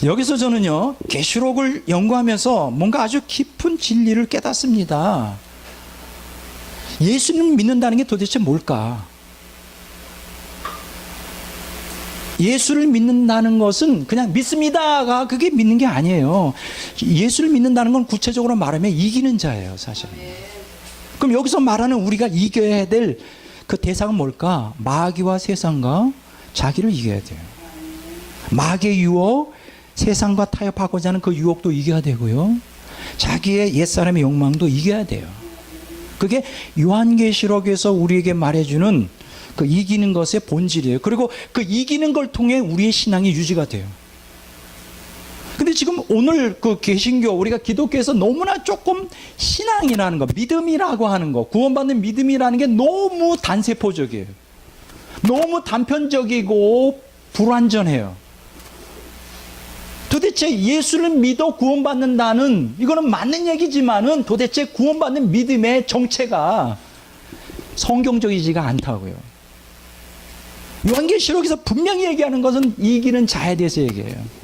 여기서 저는요, 계시록을 연구하면서 뭔가 아주 깊은 진리를 깨닫습니다. 예수님 믿는다는 게 도대체 뭘까? 예수를 믿는다는 것은 그냥 믿습니다가 그게 믿는 게 아니에요. 예수를 믿는다는 건 구체적으로 말하면 이기는 자예요, 사실은. 그럼 여기서 말하는 우리가 이겨야 될 그 대상은 뭘까? 마귀와 세상과 자기를 이겨야 돼요. 마귀의 유혹, 세상과 타협하고자 하는 그 유혹도 이겨야 되고요. 자기의 옛사람의 욕망도 이겨야 돼요. 그게 요한계시록에서 우리에게 말해주는 그 이기는 것의 본질이에요. 그리고 그 이기는 걸 통해 우리의 신앙이 유지가 돼요. 근데 지금 오늘 그 개신교, 우리가 기독교에서 너무나 조금 신앙이라는 거, 믿음이라고 하는 거, 구원받는 믿음이라는 게 너무 단세포적이에요. 너무 단편적이고 불완전해요. 도대체 예수를 믿어 구원받는다는, 이거는 맞는 얘기지만은 도대체 구원받는 믿음의 정체가 성경적이지가 않다고요. 요한계시록에서 분명히 얘기하는 것은 이기는 자에 대해서 얘기해요.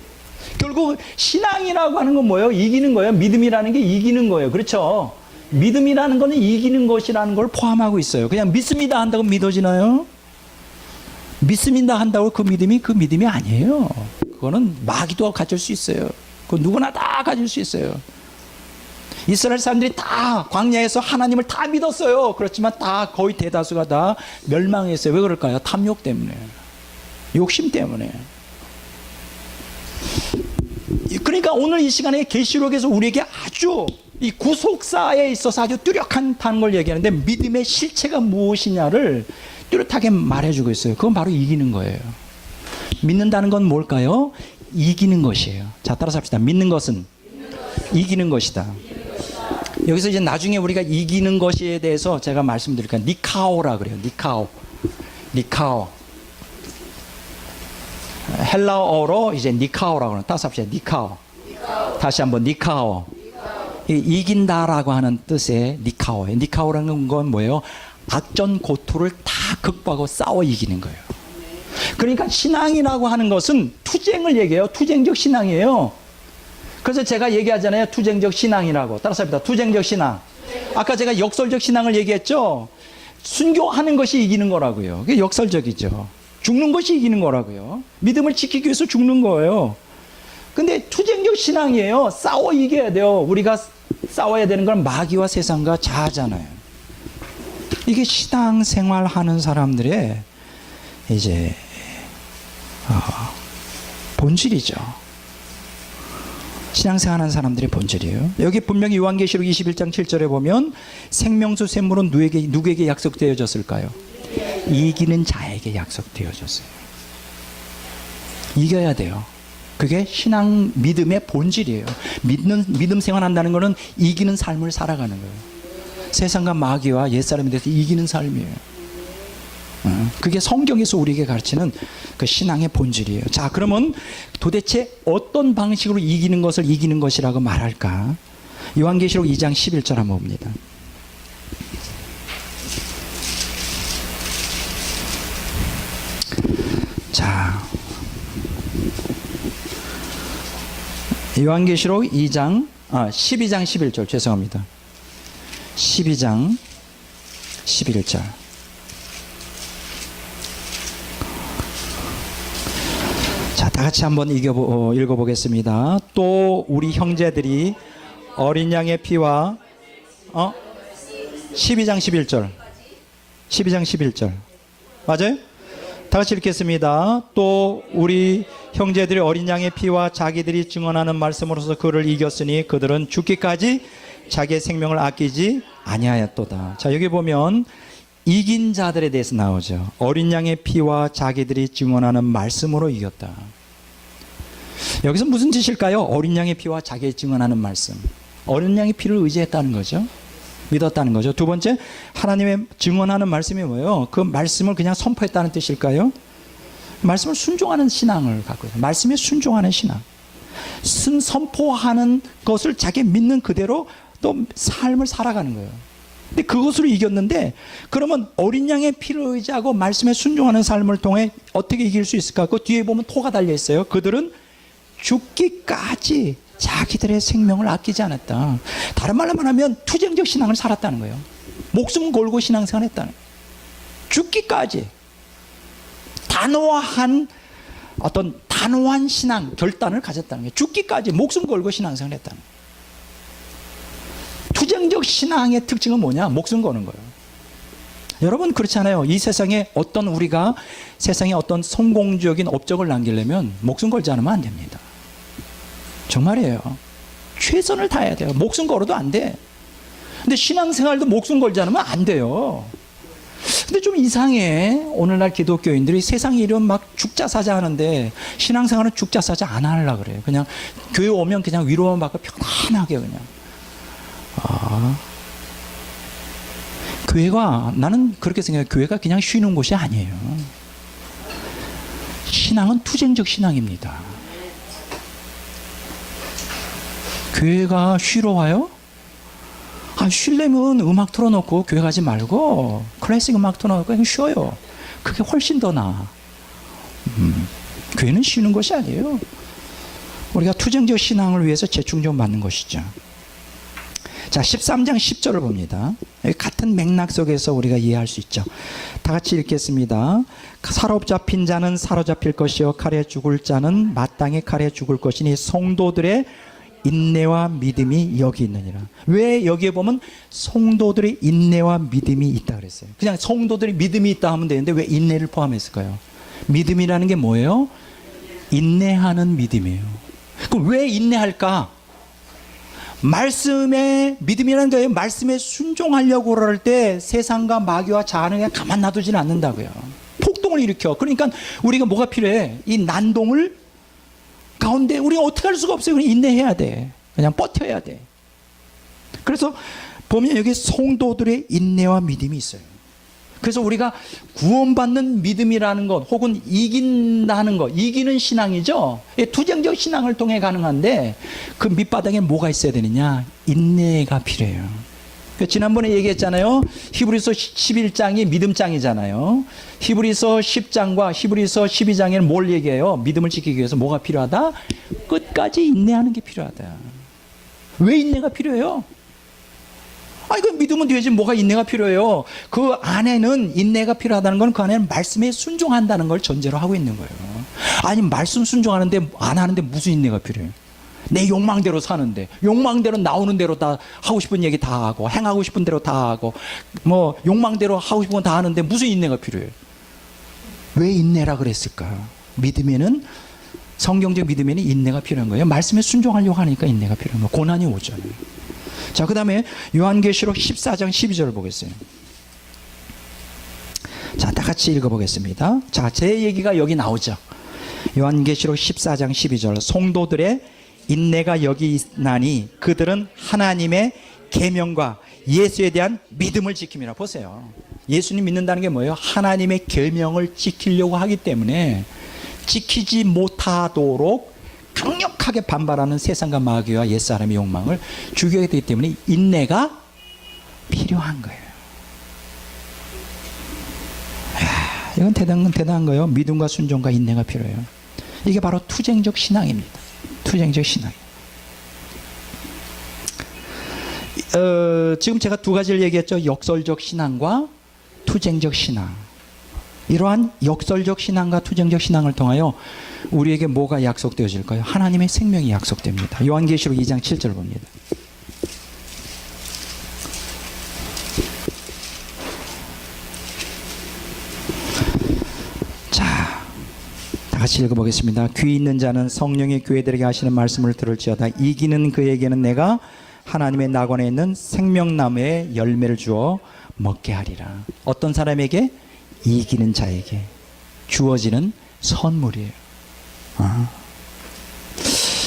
결국 신앙이라고 하는 건 뭐예요? 이기는 거예요. 믿음이라는 게 이기는 거예요. 그렇죠? 믿음이라는 거는 이기는 것이라는 걸 포함하고 있어요. 그냥 믿습니다 한다고 믿어지나요? 믿습니다 한다고 그 믿음이 아니에요. 그거는 마귀도 가질 수 있어요. 그 누구나 다 가질 수 있어요. 이스라엘 사람들이 다 광야에서 하나님을 다 믿었어요. 그렇지만 다 거의 대다수가 다 멸망했어요. 왜 그럴까요? 탐욕 때문에, 욕심 때문에. 그러니까 오늘 이 시간에 계시록에서 우리에게 아주 이 구속사에 있어서 아주 뚜렷한 걸 얘기하는데, 믿음의 실체가 무엇이냐를 뚜렷하게 말해주고 있어요. 그건 바로 이기는 거예요. 믿는다는 건 뭘까요? 이기는 것이에요. 자, 따라서 합시다. 믿는 것은 이기는 것이다. 여기서 이제 나중에 우리가 이기는 것에 대해서 제가 말씀드릴까요? 니카오라 그래요. 니카오. 헬라어로 이제 니카오라고 하는, 따라서 합시다. 니카오. 다시 한번 니카오. 이긴다라고 하는 뜻의 니카오예요. 니카오라는 건 뭐예요? 악전 고투를 다 극복하고 싸워 이기는 거예요. 그러니까 신앙이라고 하는 것은 투쟁을 얘기해요. 투쟁적 신앙이에요. 그래서 제가 얘기하잖아요. 투쟁적 신앙이라고. 따라서 합니다. 투쟁적 신앙. 아까 제가 역설적 신앙을 얘기했죠. 순교하는 것이 이기는 거라고요. 그게 역설적이죠. 죽는 것이 이기는 거라고요. 믿음을 지키기 위해서 죽는 거예요. 근데 투쟁적 신앙이에요. 싸워 이겨야 돼요. 우리가 싸워야 되는 건 마귀와 세상과 자아잖아요. 이게 신앙생활 하는 사람들의 이제 본질이죠. 신앙생활 하는 사람들의 본질이에요. 여기 분명히 요한계시록 21장 7절에 보면 생명수 샘물은 누구에게 약속되어졌을까요? 이기는 자에게 약속되어졌어요. 이겨야 돼요. 그게 신앙 믿음의 본질이에요. 믿음 생활한다는 것은 이기는 삶을 살아가는 거예요. 세상과 마귀와 옛사람에 대해서 이기는 삶이에요. 그게 성경에서 우리에게 가르치는 그 신앙의 본질이에요. 자, 그러면 도대체 어떤 방식으로 이기는 것을 이기는 것이라고 말할까? 요한계시록 2장 11절 한번 봅니다. 자, 요한계시록 12장 11절 죄송합니다. 12장 11절. 자, 다 같이 한번 읽어보겠습니다. 또 우리 형제들이 어린 양의 피와 12장 11절. 12장 11절. 맞아요? 다 같이 읽겠습니다. 또 우리 형제들이 어린 양의 피와 자기들이 증언하는 말씀으로서 그를 이겼으니 그들은 죽기까지 자기의 생명을 아끼지 아니하였도다. 자, 여기 보면 이긴 자들에 대해서 나오죠. 어린 양의 피와 자기들이 증언하는 말씀으로 이겼다. 여기서 무슨 뜻일까요? 어린 양의 피와 자기의 증언하는 말씀. 어린 양의 피를 의지했다는 거죠. 믿었다는 거죠. 두 번째, 하나님의 증언하는 말씀이 뭐예요? 그 말씀을 그냥 선포했다는 뜻일까요? 말씀을 순종하는 신앙을 갖고 있어요. 말씀에 순종하는 신앙. 선포하는 것을 자기 믿는 그대로 또 삶을 살아가는 거예요. 근데 그것으로 이겼는데, 그러면 어린 양의 피를 의지하고 말씀에 순종하는 삶을 통해 어떻게 이길 수 있을까? 그 뒤에 보면 토가 달려 있어요. 그들은 죽기까지 자기들의 생명을 아끼지 않았다. 다른 말로 말하면 투쟁적 신앙을 살았다는 거예요. 목숨 걸고 신앙생활 했다는 거예요. 죽기까지 단호한 신앙 결단을 가졌다는 거예요. 죽기까지 목숨 걸고 신앙생활 했다는 거예요. 투쟁적 신앙의 특징은 뭐냐? 목숨 거는 거예요. 여러분, 그렇잖아요. 이 세상에 우리가 세상에 어떤 성공적인 업적을 남기려면 목숨 걸지 않으면 안 됩니다. 정말이에요. 최선을 다해야 돼요. 목숨 걸어도 안 돼. 근데 신앙생활도 목숨 걸지 않으면 안 돼요. 근데 좀 이상해. 오늘날 기독교인들이 세상 일은 막 죽자사자 하는데 신앙생활은 죽자사자 안 하려고 그래요. 그냥 교회 오면 그냥 위로만 받고 편안하게 그냥. 나는 그렇게 생각해요. 교회가 그냥 쉬는 곳이 아니에요. 신앙은 투쟁적 신앙입니다. 교회가 쉬러 와요? 쉬려면 음악 틀어놓고 교회 가지 말고 클래식 음악 틀어놓고 그냥 쉬어요. 그게 훨씬 더 나아. 교회는 쉬는 것이 아니에요. 우리가 투쟁적 신앙을 위해서 재충전 받는 것이죠. 자, 13장 10절을 봅니다. 같은 맥락 속에서 우리가 이해할 수 있죠. 다 같이 읽겠습니다. 사로잡힌 자는 사로잡힐 것이요 칼에 죽을 자는 마땅히 칼에 죽을 것이니 성도들의 인내와 믿음이 여기 있느니라. 왜 여기에 보면 성도들의 인내와 믿음이 있다 그랬어요. 그냥 성도들의 믿음이 있다 하면 되는데 왜 인내를 포함했을까요? 믿음이라는 게 뭐예요? 인내하는 믿음이에요. 그럼 왜 인내할까? 말씀에 믿음이라는 거예요. 말씀에 순종하려고 그럴 때 세상과 마귀와 자아는 그냥 가만 놔두지는 않는다고요. 폭동을 일으켜. 그러니까 우리가 뭐가 필요해? 이 난동을 가운데 우리가 어떻게 할 수가 없어요. 그냥 인내해야 돼. 그냥 버텨야 돼. 그래서 보면 여기 성도들의 인내와 믿음이 있어요. 그래서 우리가 구원받는 믿음이라는 것 혹은 이긴다는 것, 이기는 신앙이죠. 투쟁적 신앙을 통해 가능한데 그 밑바닥에 뭐가 있어야 되느냐? 인내가 필요해요. 지난번에 얘기했잖아요. 히브리서 11장이 믿음장이잖아요. 히브리서 10장과 히브리서 12장에는 뭘 얘기해요? 믿음을 지키기 위해서 뭐가 필요하다? 끝까지 인내하는 게 필요하다. 왜 인내가 필요해요? 그 믿으면 되지 뭐가 인내가 필요해요? 그 안에는 인내가 필요하다는 건 그 안에는 말씀에 순종한다는 걸 전제로 하고 있는 거예요. 아니 말씀 순종하는데 안 하는데 무슨 인내가 필요해요? 내 욕망대로 사는데 욕망대로 나오는 대로 다 하고 싶은 얘기 다 하고 행하고 싶은 대로 다 하고 뭐 욕망대로 하고 싶은 건 다 하는데 무슨 인내가 필요해요? 왜 인내라 그랬을까? 믿음에는 성경적 믿음에는 인내가 필요한 거예요. 말씀에 순종하려고 하니까 인내가 필요한 거예요. 고난이 오잖아요. 자, 그 다음에 요한계시록 14장 12절을 보겠어요. 자, 다 같이 읽어보겠습니다. 자, 제 얘기가 여기 나오죠. 요한계시록 14장 12절. 성도들의 인내가 여기 있나니 그들은 하나님의 계명과 예수에 대한 믿음을 지킴이라. 보세요. 예수님 믿는다는 게 뭐예요? 하나님의 계명을 지키려고 하기 때문에 지키지 못하도록 강력하게 반발하는 세상과 마귀와 옛사람의 욕망을 죽여야 되기 때문에 인내가 필요한 거예요. 이건 대단한 거예요. 믿음과 순종과 인내가 필요해요. 이게 바로 투쟁적 신앙입니다. 투쟁적 신앙. 지금 제가 두 가지를 얘기했죠. 역설적 신앙과 투쟁적 신앙. 이러한 역설적 신앙과 투쟁적 신앙을 통하여 우리에게 뭐가 약속되어질까요? 하나님의 생명이 약속됩니다. 요한계시록 2장 7절 봅니다. 자, 다 같이 읽어보겠습니다. 귀 있는 자는 성령의 교회들에게 하시는 말씀을 들을지어다. 이기는 그에게는 내가 하나님의 낙원에 있는 생명나무의 열매를 주어 먹게 하리라. 어떤 사람에게? 이기는 자에게 주어지는 선물이에요.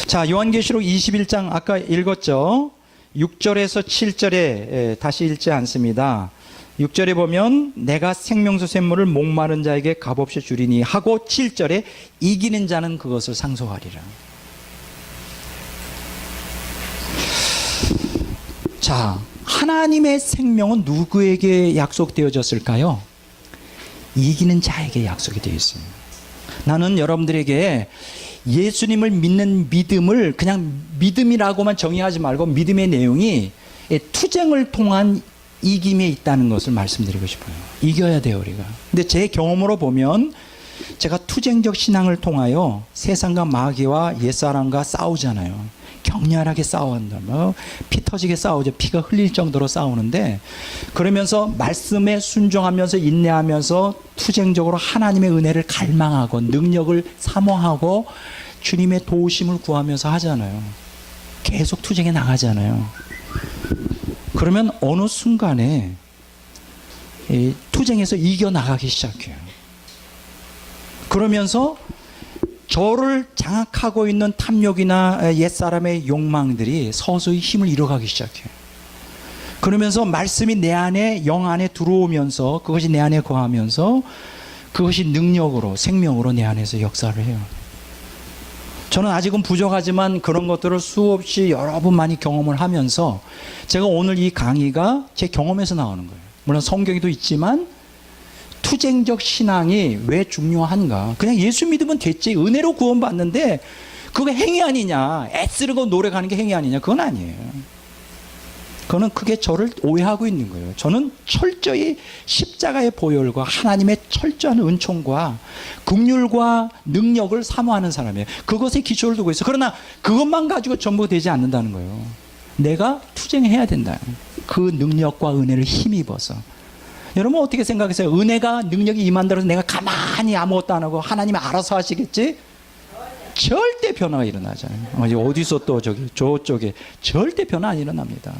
자, 요한계시록 21장 아까 읽었죠. 6절에서 7절에 다시 읽지 않습니다. 6절에 보면 내가 생명수 샘물을 목마른 자에게 값없이 주리니 하고 7절에 이기는 자는 그것을 상속하리라. 자, 하나님의 생명은 누구에게 약속되어졌을까요? 이기는 자에게 약속이 되어 있습니다. 나는 여러분들에게 예수님을 믿는 믿음을 그냥 믿음이라고만 정의하지 말고 믿음의 내용이 투쟁을 통한 이김에 있다는 것을 말씀드리고 싶어요. 이겨야 돼요, 우리가. 근데 제 경험으로 보면 제가 투쟁적 신앙을 통하여 세상과 마귀와 옛사람과 싸우잖아요. 격렬하게 싸운다. 피 터지게 싸우죠. 피가 흘릴 정도로 싸우는데 그러면서 말씀에 순종하면서 인내하면서 투쟁적으로 하나님의 은혜를 갈망하고 능력을 사모하고 주님의 도우심을 구하면서 하잖아요. 계속 투쟁에 나가잖아요. 그러면 어느 순간에 이 투쟁에서 이겨나가기 시작해요. 그러면서 저를 장악하고 있는 탐욕이나 옛사람의 욕망들이 서서히 힘을 잃어가기 시작해요. 그러면서 말씀이 내 안에 영 안에 들어오면서 그것이 내 안에 거하면서 그것이 능력으로 생명으로 내 안에서 역사를 해요. 저는 아직은 부족하지만 그런 것들을 수없이 여러 번 많이 경험을 하면서 제가 오늘 이 강의가 제 경험에서 나오는 거예요. 물론 성경에도 있지만 투쟁적 신앙이 왜 중요한가? 그냥 예수 믿으면 됐지. 은혜로 구원받는데 그거 행위 아니냐? 애쓰고 노력하는 게 행위 아니냐? 그건 아니에요. 그거는 크게 저를 오해하고 있는 거예요. 저는 철저히 십자가의 보혈과 하나님의 철저한 은총과 긍휼과 능력을 사모하는 사람이에요. 그것에 기초를 두고 있어요. 그러나 그것만 가지고 전부 되지 않는다는 거예요. 내가 투쟁해야 된다. 그 능력과 은혜를 힘입어서. 여러분 어떻게 생각하세요? 은혜가 능력이 임한다고 해서 내가 가만히 아무것도 안 하고 하나님이 알아서 하시겠지? 절대 변화가 일어나잖아요. 어디서 또 저쪽에 절대 변화 안 일어납니다.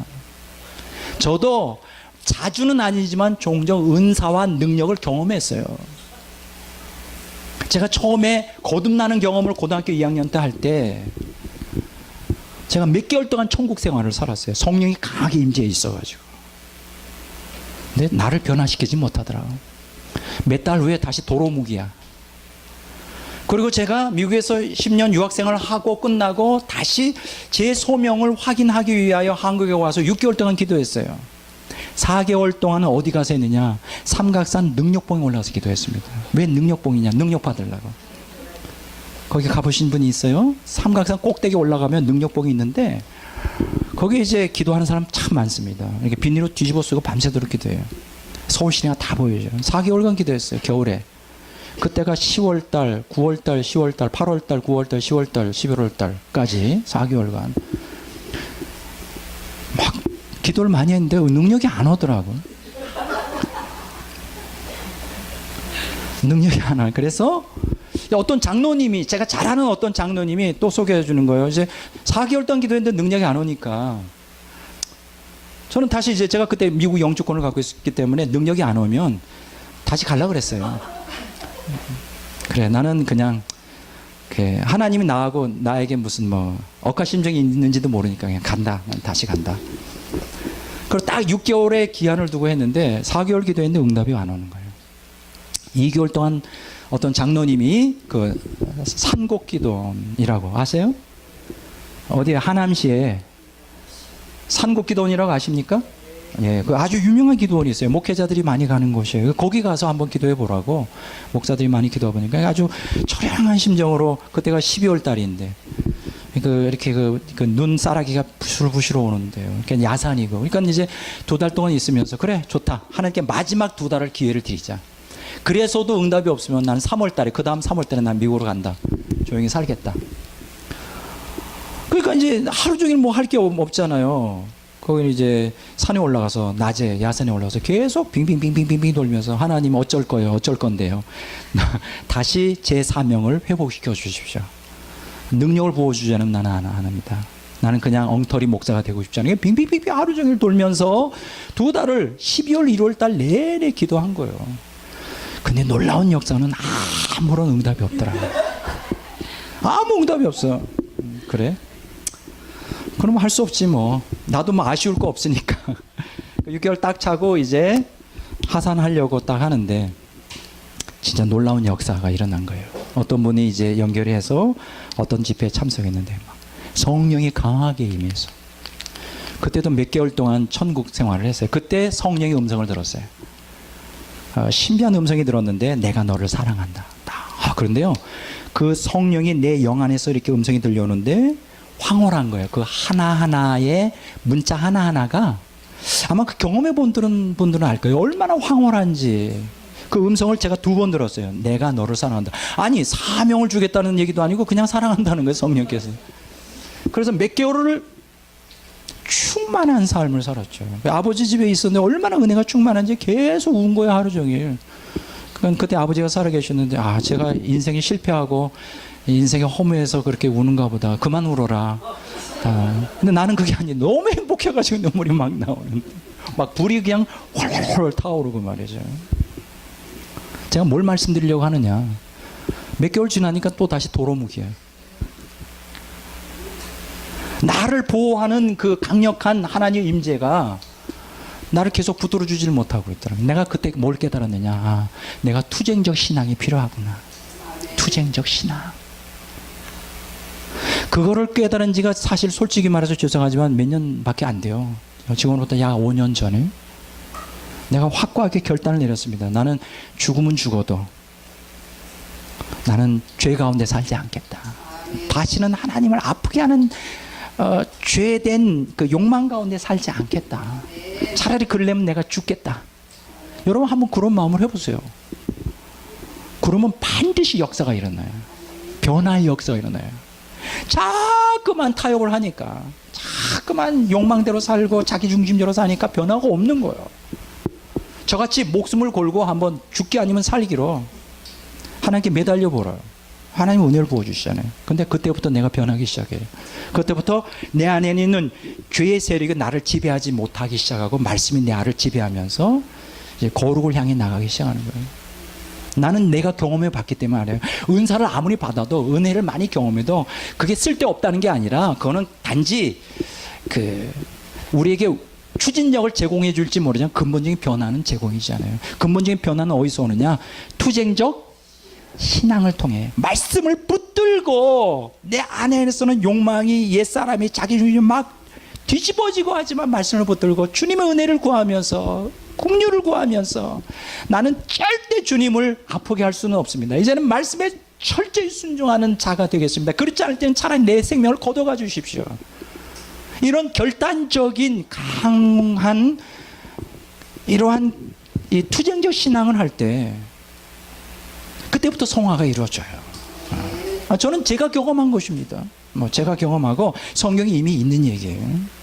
저도 자주는 아니지만 종종 은사와 능력을 경험했어요. 제가 처음에 거듭나는 경험을 고등학교 2학년 때 할 때 제가 몇 개월 동안 천국 생활을 살았어요. 성령이 강하게 임재해 있어가지고. 근데 나를 변화시키지 못하더라고. 몇 달 후에 다시 도로묵이야. 그리고 제가 미국에서 10년 유학생활을 하고 끝나고 다시 제 소명을 확인하기 위하여 한국에 와서 6개월 동안 기도했어요. 4개월 동안은 어디 가서 했느냐? 삼각산 능력봉에 올라가서 기도했습니다. 왜 능력봉이냐? 능력 받으려고. 거기 가보신 분이 있어요? 삼각산 꼭대기 올라가면 능력봉이 있는데 거기 이제 기도하는 사람 참 많습니다. 이렇게 비닐로 뒤집어 쓰고 밤새도록 기도해요. 서울 시내가 다 보여요. 4개월간 기도했어요. 겨울에. 그때가 10월달, 9월달, 10월달, 8월달, 9월달, 10월달, 11월달까지 4개월간 막 기도를 많이 했는데 능력이 안 오더라고요. 능력이 안 와요. 그래서 어떤 장로님이, 제가 잘 아는 어떤 장로님이 또 소개해 주는 거예요. 이제 4개월 동안 기도했는데 능력이 안 오니까 저는 다시 이제 제가 그때 미국 영주권을 갖고 있었기 때문에 능력이 안 오면 다시 가려고 그랬어요. 그래, 나는 그냥 하나님이 나에게 무슨 억하심정이 있는지도 모르니까 그냥 간다. 난 다시 간다. 그리고 딱 6개월의 기한을 두고 했는데 4개월 기도했는데 응답이 안 오는 거예요. 2개월 동안 어떤 장로님이 그 산곡기도원이라고 아세요? 어디에 하남시에 산곡기도원이라고 아십니까? 예, 그 아주 유명한 기도원이 있어요. 목회자들이 많이 가는 곳이에요. 거기 가서 한번 기도해 보라고 목사들이 많이 기도해 보니까 아주 처량한 심정으로, 그때가 12월 달인데 이렇게 눈사라기가 부실부실 오는데요. 그러니까 야산이고. 그러니까 이제 2달 동안 있으면서 그래 좋다. 하나님께 마지막 2달을 기회를 드리자. 그래서도 응답이 없으면 나는 3월 달에, 그 다음 3월 달에 난 미국으로 간다. 조용히 살겠다. 그러니까 이제 하루 종일 뭐 할 게 없잖아요. 거기는 이제 산에 올라가서, 낮에 야산에 올라가서 계속 빙빙빙빙빙 돌면서 하나님 어쩔 거예요, 어쩔 건데요. 다시 제 사명을 회복시켜 주십시오. 능력을 부어주자는 나는 안 합니다. 나는 그냥 엉터리 목사가 되고 싶지 않아요. 빙빙빙빙 하루 종일 돌면서 2달을 12월, 1월 달 내내 기도한 거예요. 근데 놀라운 역사는 아무런 응답이 없더라. 아무 응답이 없어. 그래? 그럼 할 수 없지 뭐. 나도 뭐 아쉬울 거 없으니까. 6개월 딱 차고 이제 하산하려고 딱 하는데 진짜 놀라운 역사가 일어난 거예요. 어떤 분이 이제 연결이 해서 어떤 집회에 참석했는데 막 성령이 강하게 임해서, 그때도 몇 개월 동안 천국 생활을 했어요. 그때 성령의 음성을 들었어요. 신비한 음성이 들었는데 내가 너를 사랑한다. 그런데요, 그 성령이 내 영 안에서 이렇게 음성이 들려오는데 황홀한 거예요. 그 하나하나의 문자 하나하나가, 아마 그 경험해 본 분들은 알 거예요. 얼마나 황홀한지. 그 음성을 제가 2번 들었어요. 내가 너를 사랑한다. 아니, 사명을 주겠다는 얘기도 아니고 그냥 사랑한다는 거예요, 성령께서. 그래서 몇 개월을 충만한 삶을 살았죠. 아버지 집에 있었는데 얼마나 은혜가 충만한지 계속 운 거예요, 하루 종일. 그때 아버지가 살아계셨는데, 제가 인생이 실패하고 인생의 허무해서 그렇게 우는가 보다. 그만 울어라. 근데 나는 그게 아니에요. 너무 행복해가지고 눈물이 막 나오는데, 막 불이 그냥 활활 타오르고 말이죠. 제가 뭘 말씀드리려고 하느냐. 몇 개월 지나니까 또 다시 도로묵이에요. 나를 보호하는 그 강력한 하나님의 임재가 나를 계속 붙들어 주지를 못하고 있더라고요. 내가 그때 뭘 깨달았느냐. 내가 투쟁적 신앙이 필요하구나. 투쟁적 신앙. 그거를 깨달은 지가 사실 솔직히 말해서 죄송하지만 몇 년밖에 안 돼요. 지금으로부터 약 5년 전에 내가 확고하게 결단을 내렸습니다. 나는 죽으면 죽어도 나는 죄 가운데 살지 않겠다. 다시는 하나님을 아프게 하는 죄된 그 욕망 가운데 살지 않겠다. 차라리 그러려면 내가 죽겠다. 여러분 한번 그런 마음을 해보세요. 그러면 반드시 역사가 일어나요. 변화의 역사가 일어나요. 자꾸만 타협을 하니까, 자꾸만 욕망대로 살고 자기 중심대로 사니까 변화가 없는 거예요. 저같이 목숨을 걸고 한번 죽기 아니면 살기로 하나님께 매달려 보라요. 하나님 은혜를 부어주시잖아요. 근데 그때부터 내가 변하기 시작해요. 그때부터 내 안에 있는 죄의 세력이 나를 지배하지 못하기 시작하고 말씀이 내 안을 지배하면서 이제 거룩을 향해 나가기 시작하는 거예요. 나는 내가 경험해 봤기 때문에 알아요. 은사를 아무리 받아도, 은혜를 많이 경험해도 그게 쓸데없다는 게 아니라, 그거는 단지 우리에게 추진력을 제공해 줄지 모르지만 근본적인 변화는 제공이잖아요. 근본적인 변화는 어디서 오느냐? 투쟁적 신앙을 통해 말씀을 붙들고 내 안에서는 욕망이, 옛사람이 자기 중심이 막 뒤집어지고 하지만 말씀을 붙들고 주님의 은혜를 구하면서, 긍휼을 구하면서, 나는 절대 주님을 아프게 할 수는 없습니다. 이제는 말씀에 철저히 순종하는 자가 되겠습니다. 그렇지 않을 때는 차라리 내 생명을 거둬가 주십시오. 이런 결단적인 강한 이러한 이 투쟁적 신앙을 할 때 그때부터 성화가 이루어져요. 저는 제가 경험한 것입니다. 제가 경험하고 성경이 이미 있는 얘기예요.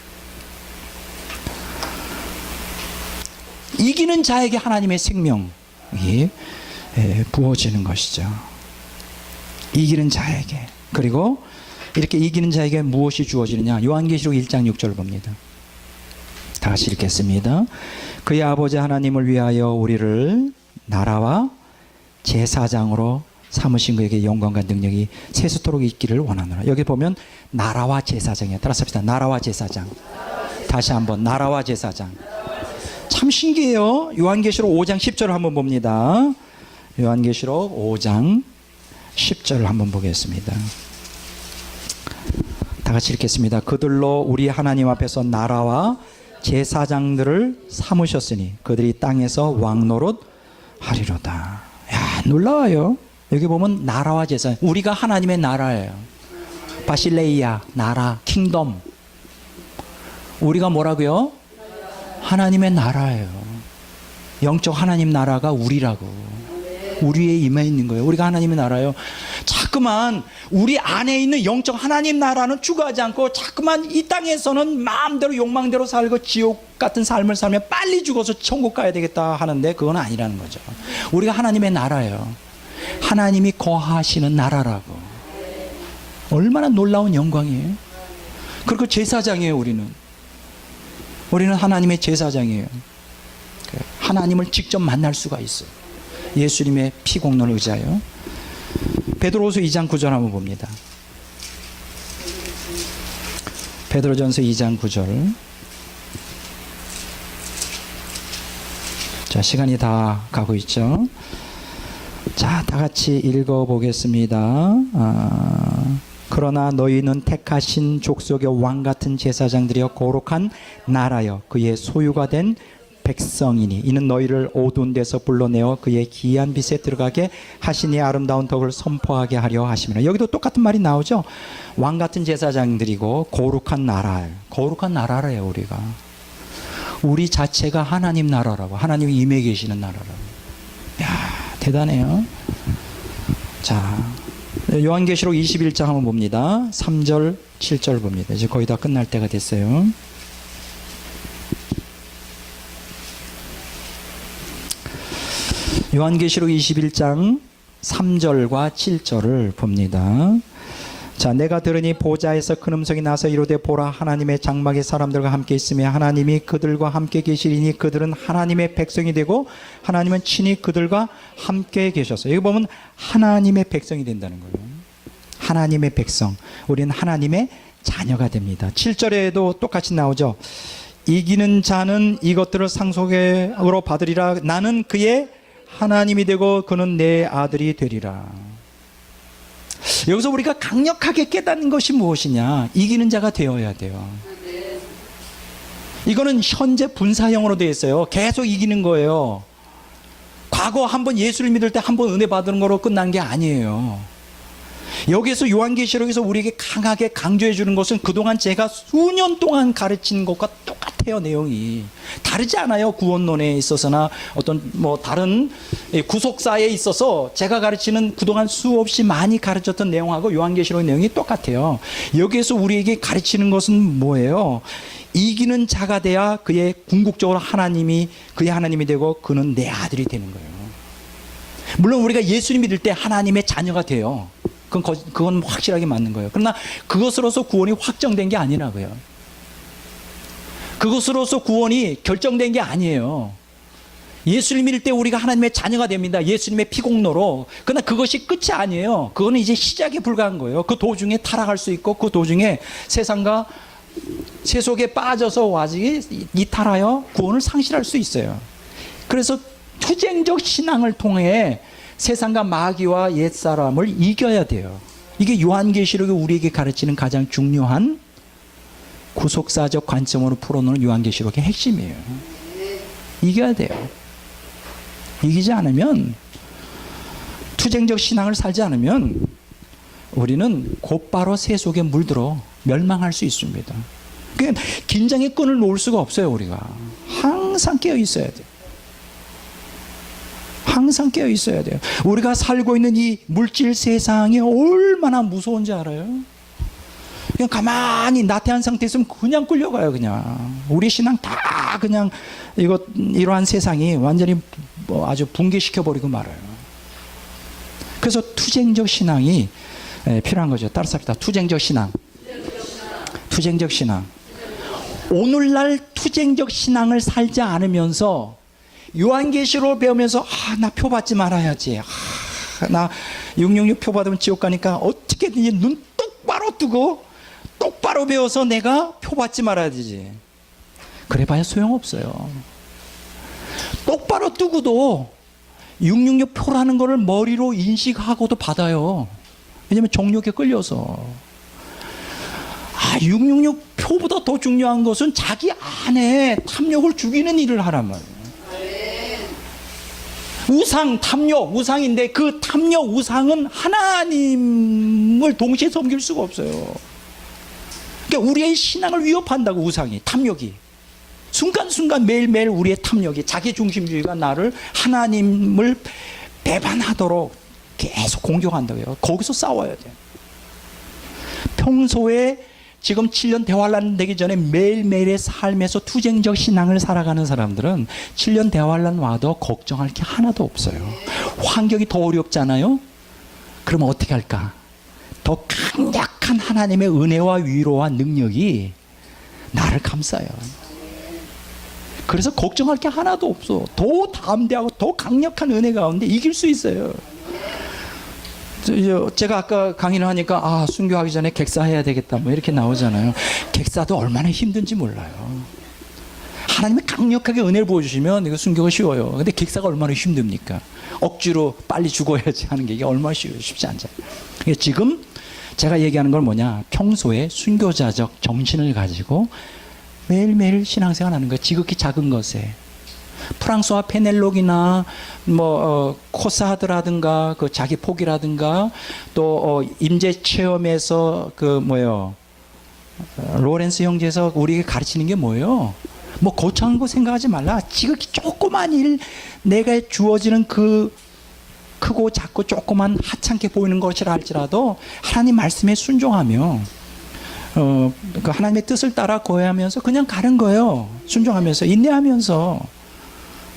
이기는 자에게 하나님의 생명이 부어지는 것이죠. 이기는 자에게. 그리고 이렇게 이기는 자에게 무엇이 주어지느냐? 요한계시록 1장 6절 봅니다. 다 같이 읽겠습니다. 그의 아버지 하나님을 위하여 우리를 나라와 제사장으로 삼으신 그에게 영광과 능력이 세수토록 있기를 원하노라. 여기 보면 나라와 제사장이에요. 따라서 합시다. 나라와 제사장. 다시 한번 나라와 제사장. 참 신기해요. 요한계시록 5장 10절을 한번 봅니다. 요한계시록 5장 10절을 한번 보겠습니다. 다 같이 읽겠습니다. 그들로 우리 하나님 앞에서 나라와 제사장들을 삼으셨으니 그들이 땅에서 왕노릇 하리로다. 야, 놀라워요. 여기 보면 나라와 제사, 우리가 하나님의 나라예요. 바실레이아, 나라, 킹덤. 우리가 뭐라고요? 하나님의 나라예요. 영적 하나님 나라가 우리라고. 우리에 임해 있는 거예요. 우리가 하나님의 나라예요. 자꾸만 우리 안에 있는 영적 하나님 나라는 추구하지 않고 자꾸만 이 땅에서는 마음대로 욕망대로 살고 지옥 같은 삶을 살면 빨리 죽어서 천국 가야 되겠다 하는데 그건 아니라는 거죠. 우리가 하나님의 나라예요. 하나님이 거하시는 나라라고. 얼마나 놀라운 영광이에요. 그리고 제사장이에요. 우리는 하나님의 제사장이에요. 하나님을 직접 만날 수가 있어요. 예수님의 피 공로를 의지하여. 베드로후서 2장 9절 한번 봅니다. 베드로전서 2장 9절. 자, 시간이 다 가고 있죠. 자, 다 같이 읽어보겠습니다. 그러나 너희는 택하신 족속의 왕 같은 제사장들이여 거룩한 나라여 그의 소유가 된 백성이니 이는 너희를 어두운 데서 불러내어 그의 기이한 빛에 들어가게 하시니 아름다운 덕을 선포하게 하려 하심이라. 여기도 똑같은 말이 나오죠. 왕 같은 제사장들이고 거룩한 나라. 거룩한 나라래요. 우리 자체가 하나님 나라라고. 하나님이 임해 계시는 나라라고. 야, 대단해요. 자, 요한계시록 21장 한번 봅니다. 3절 7절 봅니다. 이제 거의 다 끝날 때가 됐어요. 요한계시록 21장 3절과 7절을 봅니다. 자, 내가 들으니 보좌에서 큰 음성이 나서 이르되 보라 하나님의 장막에 사람들과 함께 있으며 하나님이 그들과 함께 계시리니 그들은 하나님의 백성이 되고 하나님은 친히 그들과 함께 계셔서. 여기 보면 하나님의 백성이 된다는 거예요. 하나님의 백성. 우리는 하나님의 자녀가 됩니다. 7절에도 똑같이 나오죠. 이기는 자는 이것들을 상속으로 받으리라. 나는 그의 하나님이 되고 그는 내 아들이 되리라. 여기서 우리가 강력하게 깨닫는 것이 무엇이냐? 이기는 자가 되어야 돼요. 이거는 현재 분사형으로 되어 있어요. 계속 이기는 거예요. 과거 한번 예수를 믿을 때 한번 은혜 받은 거로 끝난 게 아니에요. 여기서 요한계시록에서 우리에게 강하게 강조해 주는 것은 그동안 제가 수년 동안 가르친 것과 똑같아요. 내용이 다르지 않아요. 구원론에 있어서나 어떤 뭐 다른 구속사에 있어서 제가 가르치는 그동안 수없이 많이 가르쳤던 내용하고 요한계시록 내용이 똑같아요. 여기에서 우리에게 가르치는 것은 뭐예요? 이기는 자가 돼야 그의 궁극적으로 그의 하나님이 되고 그는 내 아들이 되는 거예요. 물론 우리가 예수님 믿을 때 하나님의 자녀가 돼요. 그건 확실하게 맞는 거예요. 그러나 그것으로서 구원이 확정된 게 아니라고요. 그것으로서 구원이 결정된 게 아니에요. 예수님 믿을 때 우리가 하나님의 자녀가 됩니다. 예수님의 피공로로. 그러나 그것이 끝이 아니에요. 그거는 이제 시작에 불과한 거예요. 그 도중에 타락할 수 있고 그 도중에 세상과 세속에 빠져서 와지 이탈하여 구원을 상실할 수 있어요. 그래서 투쟁적 신앙을 통해 세상과 마귀와 옛사람을 이겨야 돼요. 이게 요한계시록이 우리에게 가르치는 가장 중요한 구속사적 관점으로 풀어놓은 요한계시록의 핵심이에요. 이겨야 돼요. 이기지 않으면, 투쟁적 신앙을 살지 않으면 우리는 곧바로 세속에 물들어 멸망할 수 있습니다. 그러니까 긴장의 끈을 놓을 수가 없어요. 우리가 항상 깨어 있어야 돼요. 항상 깨어 있어야 돼요. 우리가 살고 있는 이 물질 세상이 얼마나 무서운지 알아요? 그냥 가만히 나태한 상태에 있으면 그냥 끌려가요. 그냥 우리 신앙 다 그냥 이러한 세상이 완전히 아주 붕괴시켜버리고 말아요. 그래서 투쟁적 신앙이 필요한 거죠. 따라서 합시다. 투쟁적 신앙. 투쟁적 신앙. 오늘날 투쟁적 신앙을 살지 않으면서 요한계시록을 배우면서 나 표 받지 말아야지. 나 666 표 받으면 지옥 가니까 어떻게든지 눈 똑바로 뜨고 똑바로 배워서 내가 표 받지 말아야 되지. 그래봐야 소용없어요. 똑바로 뜨고도 666 표라는 거를 머리로 인식하고도 받아요. 왜냐면 정욕에 끌려서. 666 표보다 더 중요한 것은 자기 안에 탐욕을 죽이는 일을 하란 말이에요. 우상, 탐욕, 우상인데 그 탐욕, 우상은 하나님을 동시에 섬길 수가 없어요. 그러니까 우리의 신앙을 위협한다고. 우상이, 탐욕이 순간순간 매일매일 우리의 탐욕이, 자기중심주의가 나를 하나님을 배반하도록 계속 공격한다고요. 거기서 싸워야 돼요. 평소에 지금 7년 대환란 되기 전에 매일매일의 삶에서 투쟁적 신앙을 살아가는 사람들은 7년 대환란 와도 걱정할 게 하나도 없어요. 환경이 더 어렵잖아요. 그러면 어떻게 할까? 더 강력한 하나님의 은혜와 위로와 능력이 나를 감싸요. 그래서 걱정할 게 하나도 없어. 더 담대하고 더 강력한 은혜 가운데 이길 수 있어요. 제가 아까 강의를 하니까 순교하기 전에 객사해야 되겠다 뭐 이렇게 나오잖아요. 객사도 얼마나 힘든지 몰라요. 하나님이 강력하게 은혜를 보여주시면 이거 순교가 쉬워요. 근데 객사가 얼마나 힘듭니까? 억지로 빨리 죽어야지 하는 게 이게 얼마나 쉽지 않잖아요. 그러니까 지금 제가 얘기하는 건 뭐냐, 평소에 순교자적 정신을 가지고 매일매일 신앙생활 하는 거예요. 지극히 작은 것에. 프랑스와 페넬록이나 코사드라든가 그 자기 포기라든가 또 임재 체험에서 로렌스 형제에서 우리에게 가르치는 게 뭐예요? 거창한 거 생각하지 말라. 지극히 조그만 일, 내가 주어지는 그 크고 작고 조그만 하찮게 보이는 것이라 할지라도 하나님 말씀에 순종하며 그 하나님의 뜻을 따라 거해하면서 그냥 가는 거예요. 순종하면서, 인내하면서.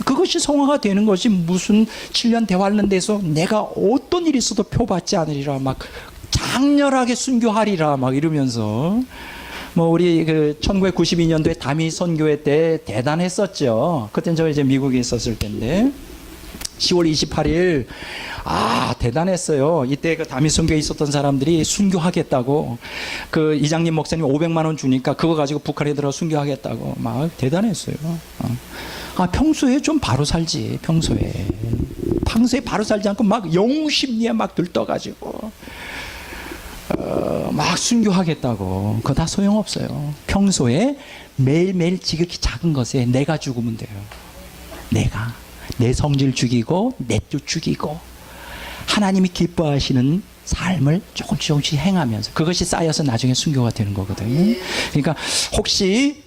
그것이 성화가 되는 것이 무슨 7년 대환란 돼서 내가 어떤 일이 있어도 표받지 않으리라 막 장렬하게 순교하리라 막 이러면서 우리 1992년도에 다미 선교회 때 대단했었죠. 그때는 저 이제 미국에 있었을 텐데 10월 28일 대단했어요. 이때 그 다미 선교에 있었던 사람들이 순교하겠다고 그 이장님 목사님 500만 원 주니까 그거 가지고 북한에 들어 순교하겠다고 막 대단했어요. 평소에 좀 바로 살지. 평소에 바로 살지 않고 막 영웅심리에 막 들떠가지고 막 순교하겠다고. 그거 다 소용없어요. 평소에 매일매일 지극히 작은 것에 내가 죽으면 돼요. 내 성질 죽이고 내 뜻 죽이고 하나님이 기뻐하시는 삶을 조금씩 행하면서 그것이 쌓여서 나중에 순교가 되는 거거든요. 그러니까 혹시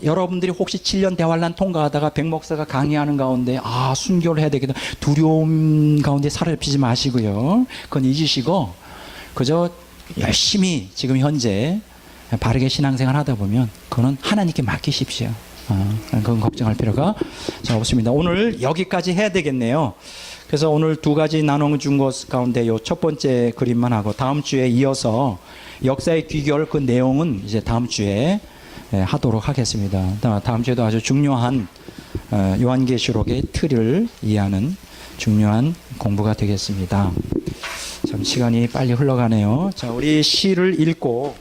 여러분들이 혹시 7년 대환란 통과하다가 백 목사가 강의하는 가운데 순교를 해야 되겠다 두려움 가운데 사로잡히지 마시고요. 그건 잊으시고 그저 열심히 지금 현재 바르게 신앙생활 하다 보면 그거는 하나님께 맡기십시오. 그건 걱정할 필요가 없습니다. 오늘 여기까지 해야 되겠네요. 그래서 오늘 두 가지 나눠준 것 가운데 요 첫 번째 그림만 하고 다음 주에 이어서 역사의 귀결 그 내용은 이제 다음 주에 하도록 하겠습니다. 다음 주에도 아주 중요한 요한계시록의 틀을 이해하는 중요한 공부가 되겠습니다. 참 시간이 빨리 흘러가네요. 자, 우리 시를 읽고